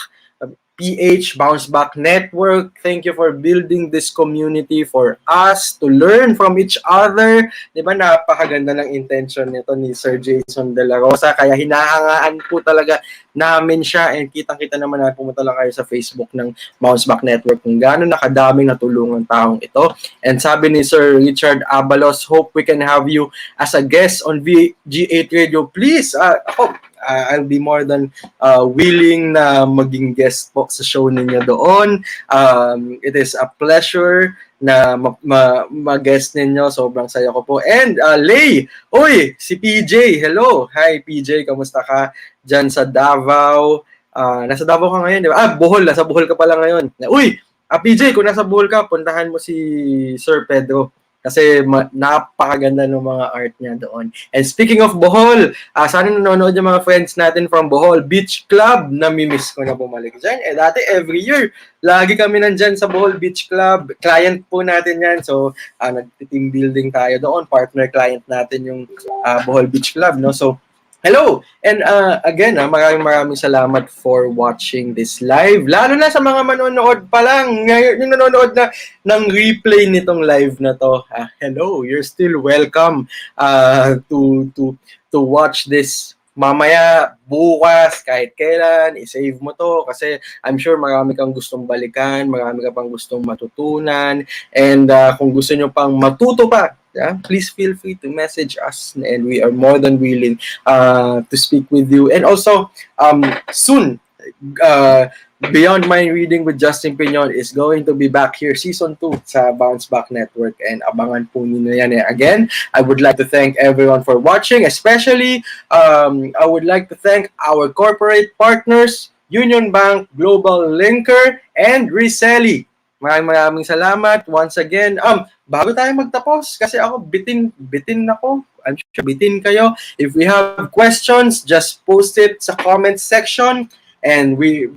PH, Bounce Back Network. Thank you for building this community for us to learn from each other. Di ba, napakaganda ng intention nito ni Sir Jason De La Rosa. Kaya hinahangaan po talaga namin siya and kitang-kita naman na pumunta lang kayo sa Facebook ng Bounce Back Network kung gaano nakadaming natulungan taong ito. And sabi ni Sir Richard Abalos, hope we can have you as a guest on G8 Radio. Please, I'll be more than willing na maging guest po sa show ninyo doon. It is a pleasure na mag-guest ninyo. Sobrang saya ko po. And Lay, si PJ. Hello. Hi PJ, kamusta ka dyan sa Davao? Nasa Davao ka ngayon, di ba? Bohol. Nasa Bohol ka pala ngayon. PJ, kung nasa Bohol ka, puntahan mo si Sir Pedro. Kasi napakaganda ng mga art niya doon. And speaking of Bohol, sana nanonood yung mga friends natin from Bohol Beach Club. Namimiss ko na bumalik dyan. Dati every year, lagi kami nandyan sa Bohol Beach Club. Client po natin yan. So, nag-team building tayo doon. Partner client natin yung Bohol Beach Club. No? So, hello! And again, maraming salamat for watching this live. Lalo na sa mga manonood pa lang. Ngayon, yung nanonood na ng replay nitong live na to. Hello, you're still welcome to watch this mamaya, bukas, kahit kailan, i-save mo to kasi I'm sure marami kang gustong balikan, marami ka pang gustong matutunan, and kung gusto nyo pang matuto pa, yeah, please feel free to message us and we are more than willing to speak with you. And also, soon, Beyond Mind Reading with Justin Pinon is going to be back here, Season 2 sa Bounce Back Network, and abangan po ninyo yan. Again, I would like to thank everyone for watching, especially I would like to thank our corporate partners, Unionbank Globallinker, and Resellee. Maraming salamat once again. Bago tayo magtapos, kasi ako bitin ako. I'm sure bitin kayo. If we have questions, just post it sa comment section and we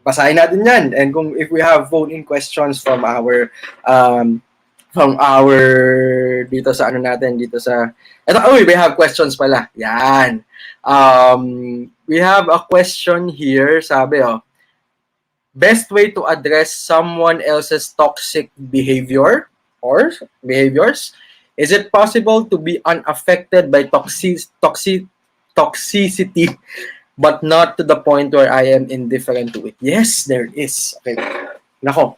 basahin natin yan. And if we have phone-in questions from our dito sa ano natin, dito sa we have questions pala. Yan. We have a question here, sabi best way to address someone else's toxic behaviors? Is it possible to be unaffected by toxicity but not to the point where I am indifferent to it? Yes, there is. Okay. Nako,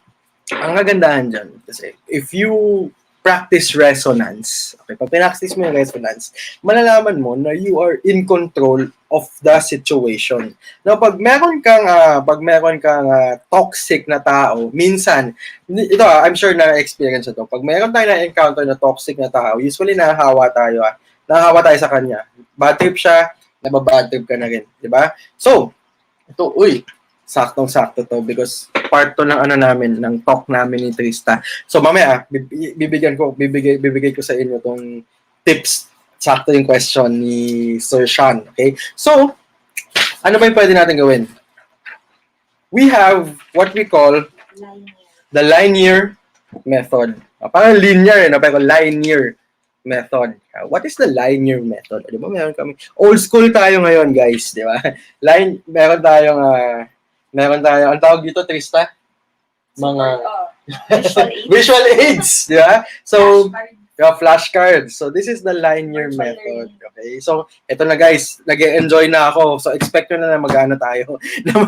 ang kagandahan dyan, kasi if you practice resonance, okay, pag pinactice mo yung resonance, malalaman mo na you are in control of the situation. Now, pag meron kang toxic na tao, minsan, ito I'm sure na-experience ito, pag meron tayo na-encounter na toxic na tao, usually nahahawa tayo sa kanya. Bad trip siya, nababad trip ka na rin, di ba? So, ito, saktong-sakto to because part to ng ng talk namin ni Trista. So mamaya bibigay ko sa inyo tong tips. Sakto yung question ni Sir Sean, okay? So, ano ba yung pwede natin gawin? We have what we call the linear method. Parang linear, pero linear method. What is the linear method? Di ba meron kami old school tayo ngayon, guys, di ba? Meron tayong ang tawag dito, Trista? Mga visual aids, di ba? So, flashcards. So, this is the linear method. Okay? So, ito na guys, nag-enjoy na ako. So, expect nyo na mag-ano tayo, na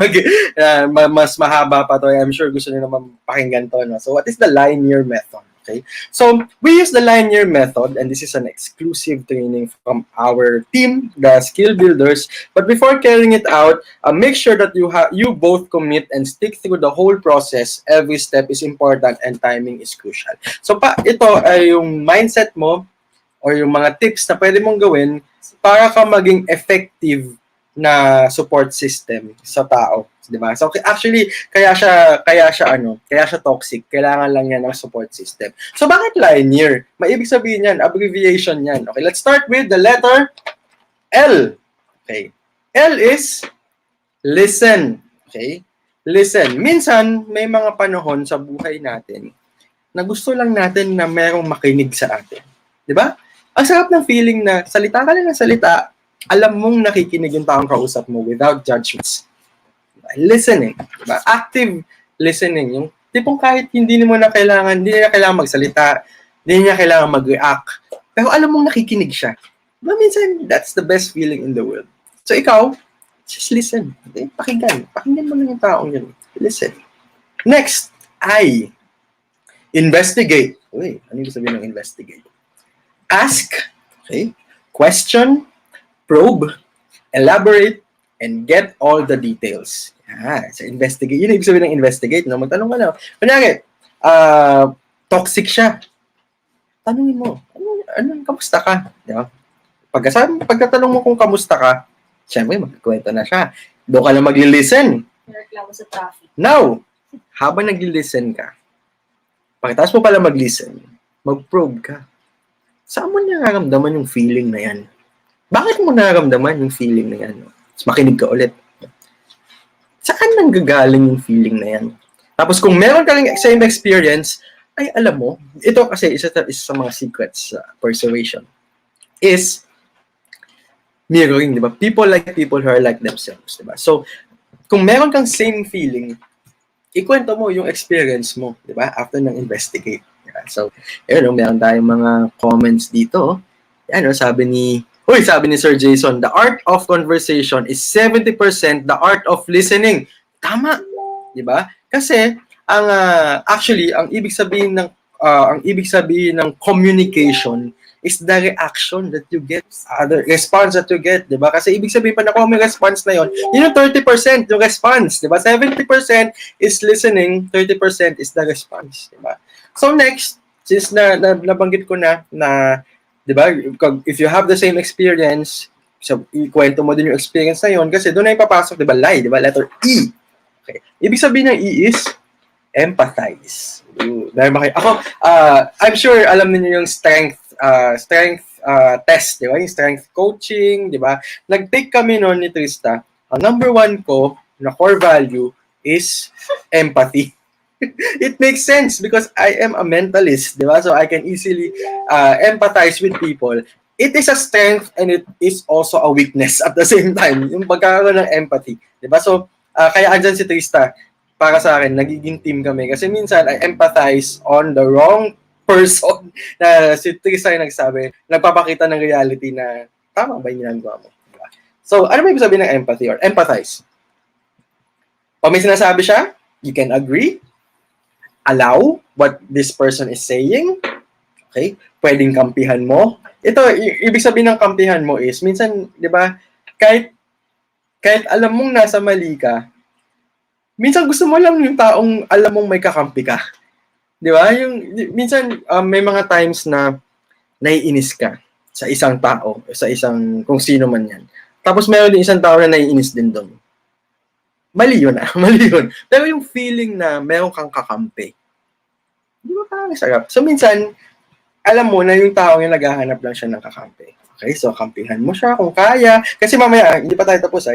mas mahaba pa to. I'm sure gusto nyo naman pakinggan to. No? So, what is the linear method? Okay? So, we use the linear method, and this is an exclusive training from our team, the skill builders. But before carrying it out, make sure that you both commit and stick through the whole process. Every step is important and timing is crucial. So, ito ay yung mindset mo or yung mga tips na pwede mong gawin para ka maging effective na support system sa tao. Diba? So actually kaya siya toxic. Kailangan lang niya ng support system. So bakit linear? Maibig sabihin yan, abbreviation yan. Okay, let's start with the letter L. Okay. L is listen. Okay? Listen. Minsan may mga panahon sa buhay natin na gusto lang natin na merong makinig sa atin. 'Di ba? Ang sarap ng feeling na salita ka lang ng salita, alam mong nakikinig yung taong kausap mo without judgments. Listening, diba? Active listening, yung tipong kahit hindi niya kailangan magsalita, hindi niya kailangan mag-react, pero alam mong nakikinig siya. Diba minsan, that's the best feeling in the world. So ikaw, just listen. Okay? Pakinggan mo lang yung taong yun. Listen. Next, I. Investigate. Uy, ano yung sabihin ng investigate? Ask, okay? Question, probe, elaborate, and get all the details. So investigate. Yun yung ibig sabihin ng investigate. No? Magtanong ka na. Kunyari, toxic siya. Tanungin mo, kamusta ka? Diba? Pagkatanong mo kung kamusta ka, syempre, magkikwento na siya. Doon ka lang mag-listen. Reklamo sa traffic. Now, habang nag-listen ka, pagkatapos mo pala mag-listen, mag-probe ka. Saan mo nararamdaman yung feeling na yan? Bakit mo nararamdaman yung feeling na yan? Tapos makinig ka ulit. Saan nanggagaling yung feeling na yan? Tapos kung meron ka rin same experience, ay alam mo, ito kasi isa sa mga secrets sa persuasion, is mirroring, di ba? People like people who are like themselves, di ba? So, kung meron kang same feeling, ikwento mo yung experience mo, di ba? After ng investigate. So, meron tayong mga comments dito. Yan, sabi ni Uy, sabi ni Sir Jason, the art of conversation is 70% the art of listening. Tama, 'di ba? Kasi actually ang ibig sabihin ng communication is the reaction that you get, the response that you get, 'di ba? Kasi ibig sabihin pa nakuha mo yung response na yon, yun yung 30% yung response, 'di ba? 70% is listening, 30% is the response, 'di ba? So next, since nabanggit ko na 'di ba, if you have the same experience, so ikwento mo din yung experience na yon kasi doon na ipapasok, 'di ba? Lie, 'di ba? Letter E. Okay. Ibig sabihin ng E is empathize. I'm sure alam niyo yung strength test, di ba? Yung strength coaching, di ba? Nag-take kami noon ni Trista. Ang number 1 ko na core value is empathy. It makes sense because I am a mentalist, di ba? So I can easily empathize with people. It is a strength and it is also a weakness at the same time. Yung pagkakaroon ng empathy, di ba? So kaya andyan si Trista. Para sa akin, nagiging team kami. Kasi minsan, I empathize on the wrong person na si Trista yung nagsabi, nagpapakita ng reality na tama ba yung ginagawa mo? Diba? So, ano ba ibig sabihin ng empathy or empathize? Pag may sinasabi siya, you can agree, allow what this person is saying, okay? Pwedeng kampihan mo. Ito, ibig sabihin ng kampihan mo is, minsan, di ba, kahit alam mong nasa mali ka, minsan gusto mo lang yung taong alam mong may kakampi ka. Di ba? Minsan may mga times na naiinis ka sa isang tao, sa isang kung sino man yan. Tapos mayroon din isang tao na naiinis din doon. Mali yun mali yun. Pero yung feeling na meron kang kakampi, di ba parang sarap? So minsan, alam mo na yung tao yung naghahanap lang siya ng kakampi. Okay, so kampihan mo siya kung kaya. Kasi mamaya, hindi pa tayo tapos.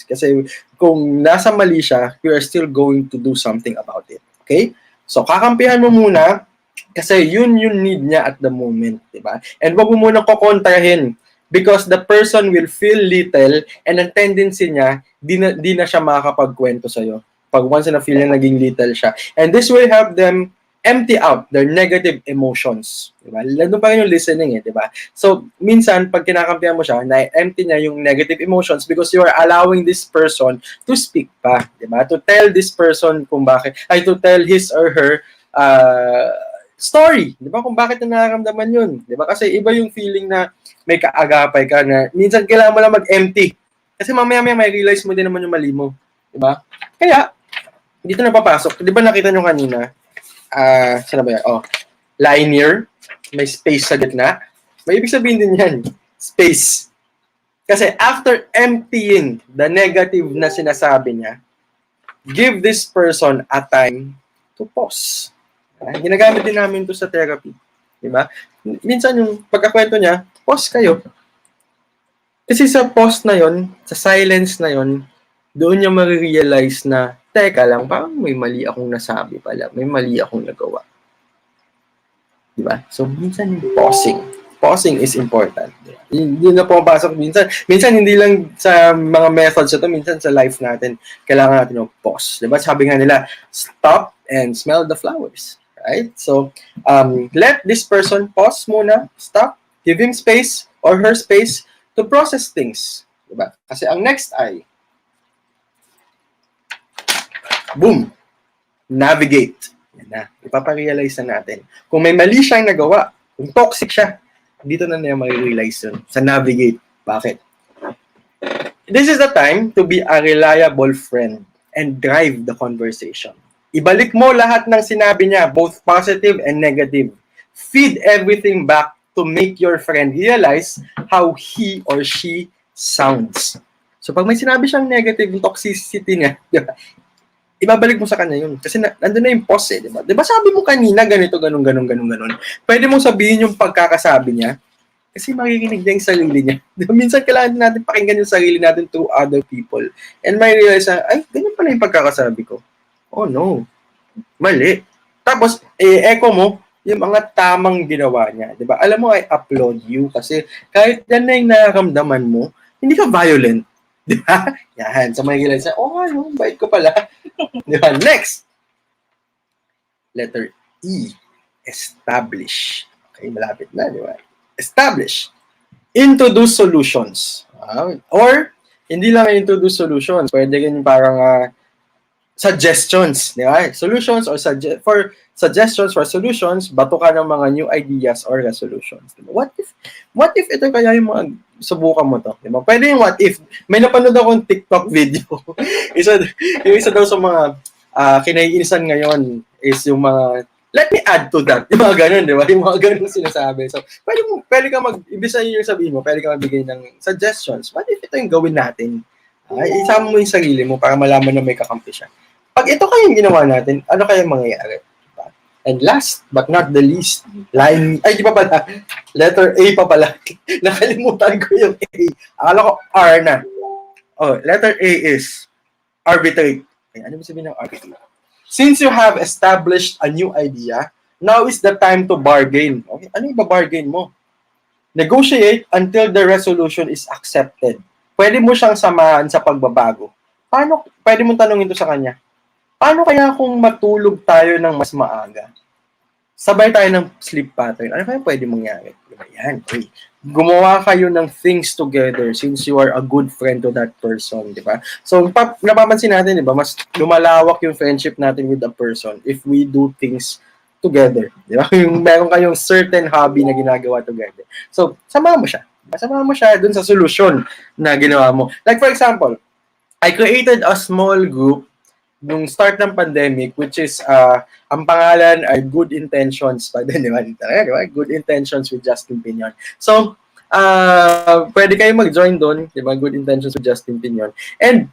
Kasi kung nasa mali siya, you are still going to do something about it. Okay? So kakampihan mo muna kasi yun yung need niya at the moment, di ba? And wag mo munang kukontrahin because the person will feel little and ang tendency niya, di na siya makakapagkwento sa'yo. Pag once na feel na naging little siya. And this will help them empty out their negative emotions. Diba? Lalo pa rin yung listening diba? So, minsan, pag kinakampihan mo siya, na-empty niya yung negative emotions because you are allowing this person to speak pa. Diba? To tell this person to tell his or her story. Diba? Kung bakit na nararamdaman yun. Diba? Kasi iba yung feeling na may kaagapay ka na minsan kailangan mo lang mag-empty. Kasi mamaya may realize mo din naman yung mali mo. Diba? Kaya, dito na papasok. Diba nakita nyo kanina, saan ba yan? Linear. May space sa gitna. May ibig sabihin din yan. Space. Kasi after emptying the negative na sinasabi niya, give this person a time to pause. Ginagamit din namin ito sa therapy. Diba? Minsan yung pagkakwento niya, pause kayo. Kasi sa pause na yon, sa silence na yon, doon niya marirealize na teka lang, parang may mali akong nasabi pala. May mali akong nagawa. Diba? So, minsan yung pausing. Pausing is important. Hindi na pumapasok minsan. Minsan, hindi lang sa mga methods ito, minsan sa life natin, kailangan natin yung pause. Diba? Sabi nga nila, stop and smell the flowers. Right? So, let this person pause muna, stop, give him space or her space to process things. Diba? Kasi ang next ay, boom! Navigate. Yan na. Ipaparealize na natin. Kung may mali siyang nagawa, kung toxic siya, dito na niya ma-realize yun. Sa navigate. Bakit? This is the time to be a reliable friend and drive the conversation. Ibalik mo lahat ng sinabi niya, both positive and negative. Feed everything back to make your friend realize how he or she sounds. So pag may sinabi siyang negative, yung toxicity niya, diba? Ibabalik mo sa kanya yun. Kasi nandun na yung pause diba? Diba sabi mo kanina, ganito, ganun. Pwede mong sabihin yung pagkakasabi niya, kasi makikinig niya yung sarili niya. Diba? Minsan kailangan natin pakinggan yung sarili natin through other people. And may realize na, ay, ganyan pala yung pagkakasabi ko. Oh no, mali. Tapos, echo mo yung mga tamang ginawa niya. Diba? Alam mo, I applaud you kasi kahit yan na yung nararamdaman mo, hindi ka violent. Diba? Yan. So, may realize na, no, bait ko pala. Diba? Next. Letter E. Establish. Okay, malapit na, di ba? Establish. introduce solutions. Or, hindi lang introduce solutions. Pwede rin parang suggestions, di ba? Solutions or for suggestions for solutions, bato ka ng mga new ideas or resolutions. Diba? What if ito kaya yung mga subukan mo to? Diba? Pwede yung what if. May napanood akong TikTok video. yung isa daw sa mga kinaiinisan ngayon is yung mga let me add to that. Yung mga ganun, di ba? Yung mga ganun sinasabi. So, pwede ka ibig sabihin yung sabihin mo, pwede ka magbigay ng suggestions. What if ito yung gawin natin? Isama mo yung sarili mo para malaman na may kakampi siya. Pag ito kayong ginawa natin, ano kayang mangyayari? Diba? And last but not the least, di ba pala? Letter A pa pala. Nakalimutan ko yung A. Akala ko R na. Oh, letter A is arbitrate. Okay, ano ba sabihin ng arbitrate? Since you have established a new idea, now is the time to bargain. Okay, ano yung bargain mo? Negotiate until the resolution is accepted. Pwede mo siyang samahan sa pagbabago. Pwede mo tanongin ito sa kanya? Paano kaya kung matulog tayo ng mas maaga? Sabay tayo ng sleep pattern. Ano kaya pwede mangyari? Diba yan? Okay. Gumawa kayo ng things together since you are a good friend to that person. Diba? So, napapansin natin, diba? Mas lumalawak yung friendship natin with a person if we do things together. Diba? Yung meron kayong certain hobby na ginagawa together. So, samahan mo siya. Samahan mo siya dun sa solusyon na ginawa mo. Like for example, I created a small group nung start ng pandemic, which is, ang pangalan ay Good Intentions pa din, di ba? Good Intentions with Justin Pinon. So, pwede kayo mag-join doon, di ba? Good Intentions with Justin Pinon. And,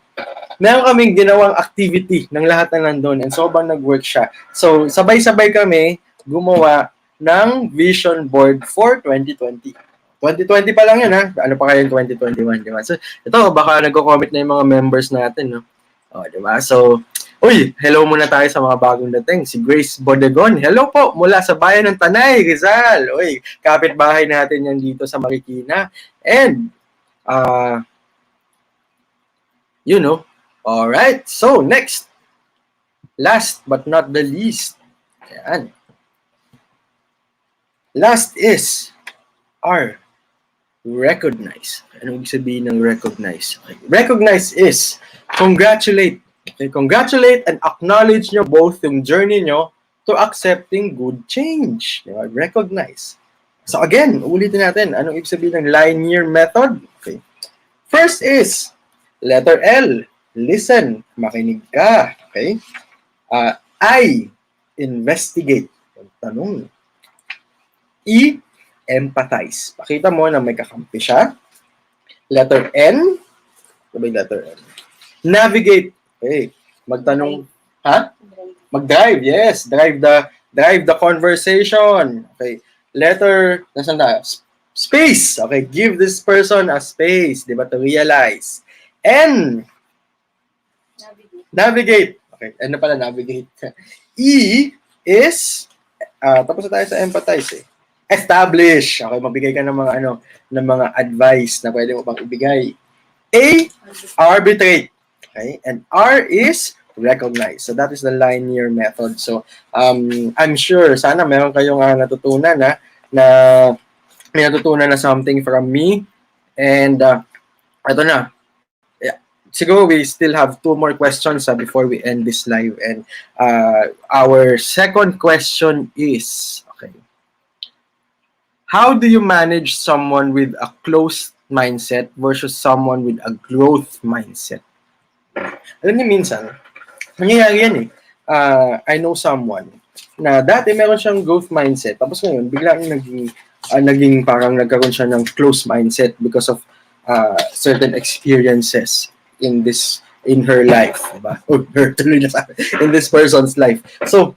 meron kaming ginawang activity ng lahat na nandun, and sobrang nag-work siya. So, sabay-sabay kami gumawa ng vision board for 2020. 2020 pa lang yun, ha? Ano pa kayo yung 2021, di ba? So, ito, baka nag-comment na yung mga members natin, no? O, di ba? So, hello muna tayo sa mga bagong dating. Si Grace Bodegon. Hello po, mula sa bayan ng Tanay, Rizal. Kapitbahay natin yan dito sa Marikina. And, alright. So, next. Last but not the least. Ayan. Last is R. Recognize. Anong ibig sabihin ng recognize? Okay. Recognize is congratulate. Okay, congratulate and acknowledge nyo both yung journey nyo to accepting good change. Diba? Recognize. So again, ulitin natin. Anong ibig sabihin ng linear method? Okay. First is letter L. Listen. Makinig ka. Okay. I. Investigate. Tanong. E. Empathize. Pakita mo na may kakampi siya. Letter N. Sabay letter N. Navigate. Okay. Magtanong. Mag-drive. Yes. Drive the conversation. Okay. Letter, nasan tayo? Space. Okay. Give this person a space. Diba? To realize. N. Navigate. Okay. Ano pala navigate? E is, tapos na tayo sa empathize establish. Okay. Mabigay ka ng mga advice na pwede mo pang ibigay. A. Arbitrate. Okay, and R is recognize. So that is the linear method. So I'm sure sana meron kayong natutunan na may natutunan na something from me. And ito na. Siguro we still have 2 more questions before we end this live. And our second question is, okay, how do you manage someone with a closed mindset versus someone with a growth mindset? Alam niyo minsan, nangyayari yan I know someone na dati meron siyang growth mindset, tapos ngayon, biglang naging parang nagkaroon siya ng closed mindset because of certain experiences in her life, diba? In this person's life. So,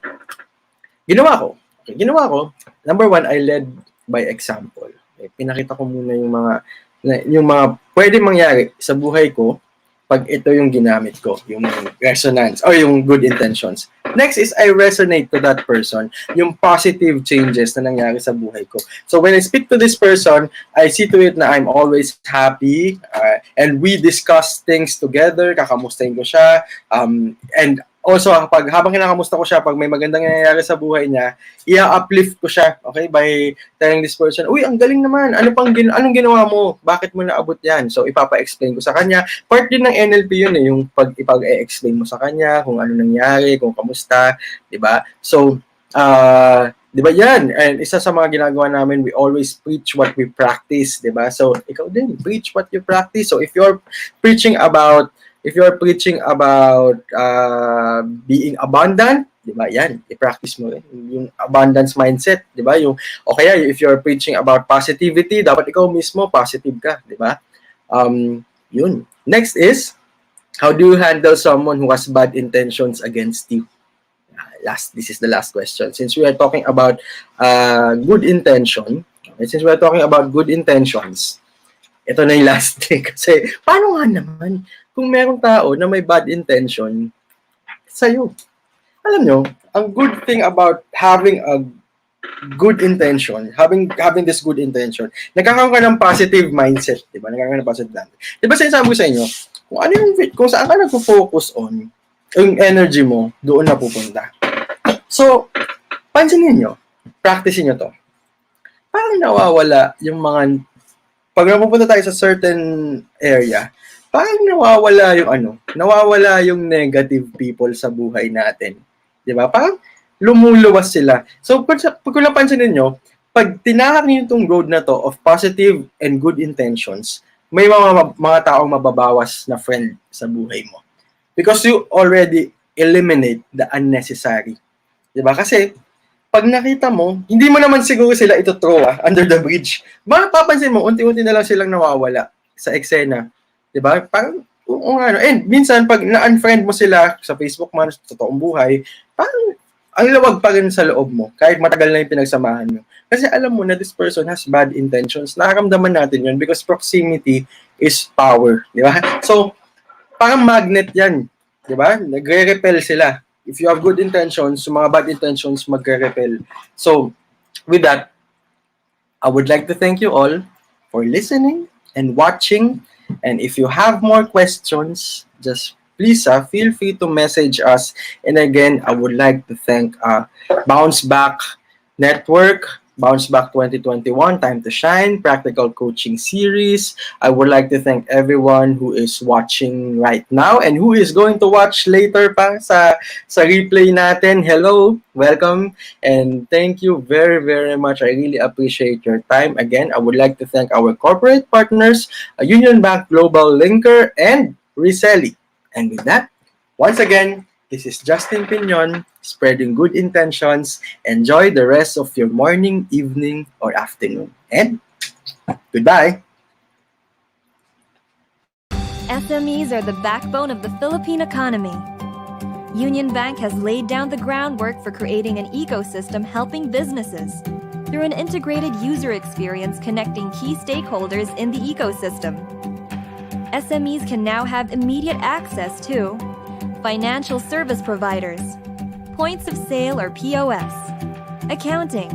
ginawa ko, number 1, I led by example. Pinakita ko muna yung mga pwede mangyari sa buhay ko pag ito yung ginamit ko, yung resonance or yung good intentions. Next is I resonate to that person, yung positive changes na nangyari sa buhay ko. So when I speak to this person, I see to it na I'm always happy and we discuss things together, kakamustahin ko siya, and also, habang kinakamusta ko siya, pag may magandang nangyayari sa buhay niya, i-uplift ko siya, okay, by telling this person, uy, ang galing naman, anong ginawa mo? Bakit mo naabot yan? So, ipapa-explain ko sa kanya. Part din ng NLP yun yung ipag-explain mo sa kanya kung ano nangyari, kung kamusta, di ba? So, di ba yan? And isa sa mga ginagawa namin, we always preach what we practice, di ba? So, ikaw din, preach what you practice. So, if you're preaching about being abundant, di ba? Yan, i-practice mo rin yung abundance mindset, di ba? O kaya if you're preaching about positivity, dapat ikaw mismo positive ka, di ba? Yun. Next is, how do you handle someone who has bad intentions against you? This is the last question. Since we are talking about good intention, ito na yung last thing. Kasi, paano nga naman kung merong tao na may bad intention sa'yo? Alam nyo, ang good thing about having a good intention, having this good intention, nagkakaroon ka ng positive mindset, di ba? Nagkakaroon ng positive mindset. Di ba sinasabi ko sa inyo, kung saan ka nagpo-focus on, yung energy mo, doon na pupunta. So, pansinin nyo, practicein nyo to. Parang nawawala yung pag napupunta tayo sa certain area, parang nawawala yung negative people sa buhay natin. Di ba? Parang lumuluwas sila. So, pag kung napansinin nyo, pag tinahak nyo itong road na to of positive and good intentions, may mga taong mababawas na friend sa buhay mo. Because you already eliminate the unnecessary. Di ba? Kasi, pag nakita mo, hindi mo naman siguro sila ito-throw under the bridge. Mapapansin mo, unti-unti na lang silang nawawala sa eksena. Diba? Parang, and minsan, pag na-unfriend mo sila sa Facebook man, sa totoong buhay, parang, ang lawag pa rin sa loob mo, kahit matagal na yung pinagsamahan mo. Kasi alam mo na this person has bad intentions. Nakaramdaman natin yun because proximity is power. Diba? So, parang magnet yan. Diba? Nagre-repel sila. If you have good intentions, mga bad intentions magre-repel. So, with that, I would like to thank you all for listening and watching. And if you have more questions, just please feel free to message us. And again, I would like to thank Bounce Back Network, Bounce Back 2021, Time to Shine, Practical Coaching Series. I would like to thank everyone who is watching right now and who is going to watch later pa sa replay natin. Hello, welcome, and thank you very, very much. I really appreciate your time. Again, I would like to thank our corporate partners, Unionbank Globallinker, and Resellee. And with that, once again, this is Justin Pinon, spreading good intentions. Enjoy the rest of your morning, evening, or afternoon. And goodbye. SMEs are the backbone of the Philippine economy. Unionbank has laid down the groundwork for creating an ecosystem helping businesses through an integrated user experience connecting key stakeholders in the ecosystem. SMEs can now have immediate access to financial service providers, points of sale or POS, accounting,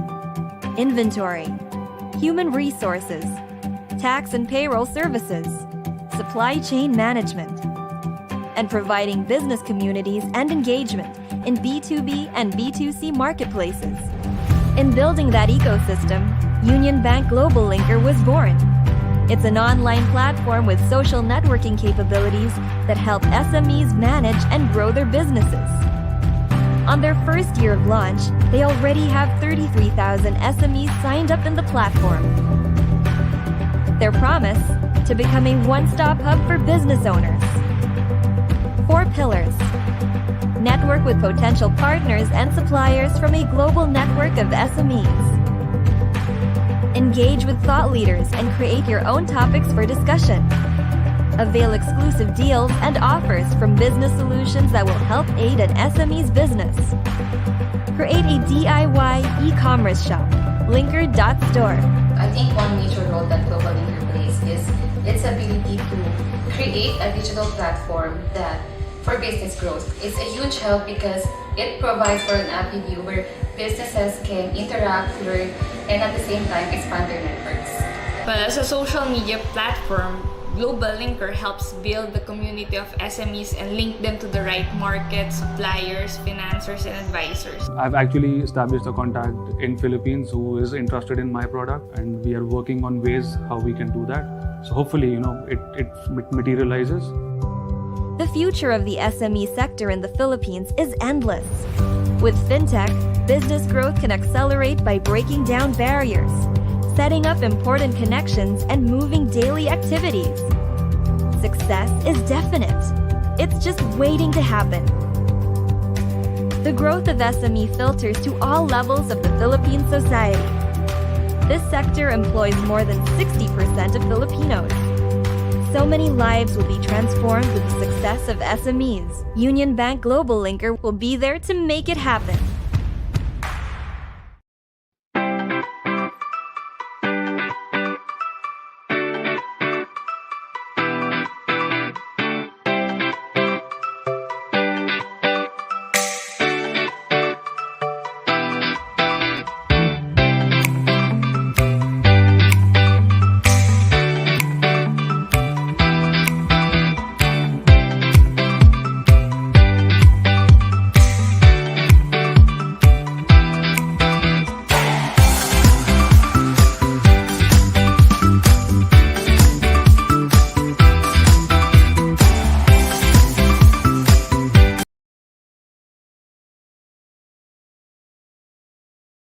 inventory, human resources, tax and payroll services, supply chain management, and providing business communities and engagement in B2B and B2C marketplaces. In building that ecosystem, Unionbank Globallinker was born. It's an online platform with social networking capabilities that help SMEs manage and grow their businesses. On their first year of launch, they already have 33,000 SMEs signed up in the platform. Their promise? To become a one-stop hub for business owners. 4 pillars. Network with potential partners and suppliers from a global network of SMEs. Engage with thought leaders and create your own topics for discussion. Avail exclusive deals and offers from business solutions that will help aid an SME's business. Create a DIY e-commerce shop, linker.store. I think one major role that Globallinker plays is its ability to create a digital platform that for business growth. It's a huge help because it provides for an app view where businesses can interact, learn, and at the same time expand their networks. Well, as a social media platform, Globallinker helps build the community of SMEs and link them to the right markets, suppliers, financiers, and advisors. I've actually established a contact in Philippines who is interested in my product, and we are working on ways how we can do that. So hopefully, it materializes. The future of the SME sector in the Philippines is endless. With fintech, business growth can accelerate by breaking down barriers, setting up important connections, and moving daily activities. Success is definite. It's just waiting to happen. The growth of SME filters to all levels of the Philippine society. This sector employs more than 60% of Filipinos. So many lives will be transformed with the success of SMEs. Unionbank Globallinker will be there to make it happen.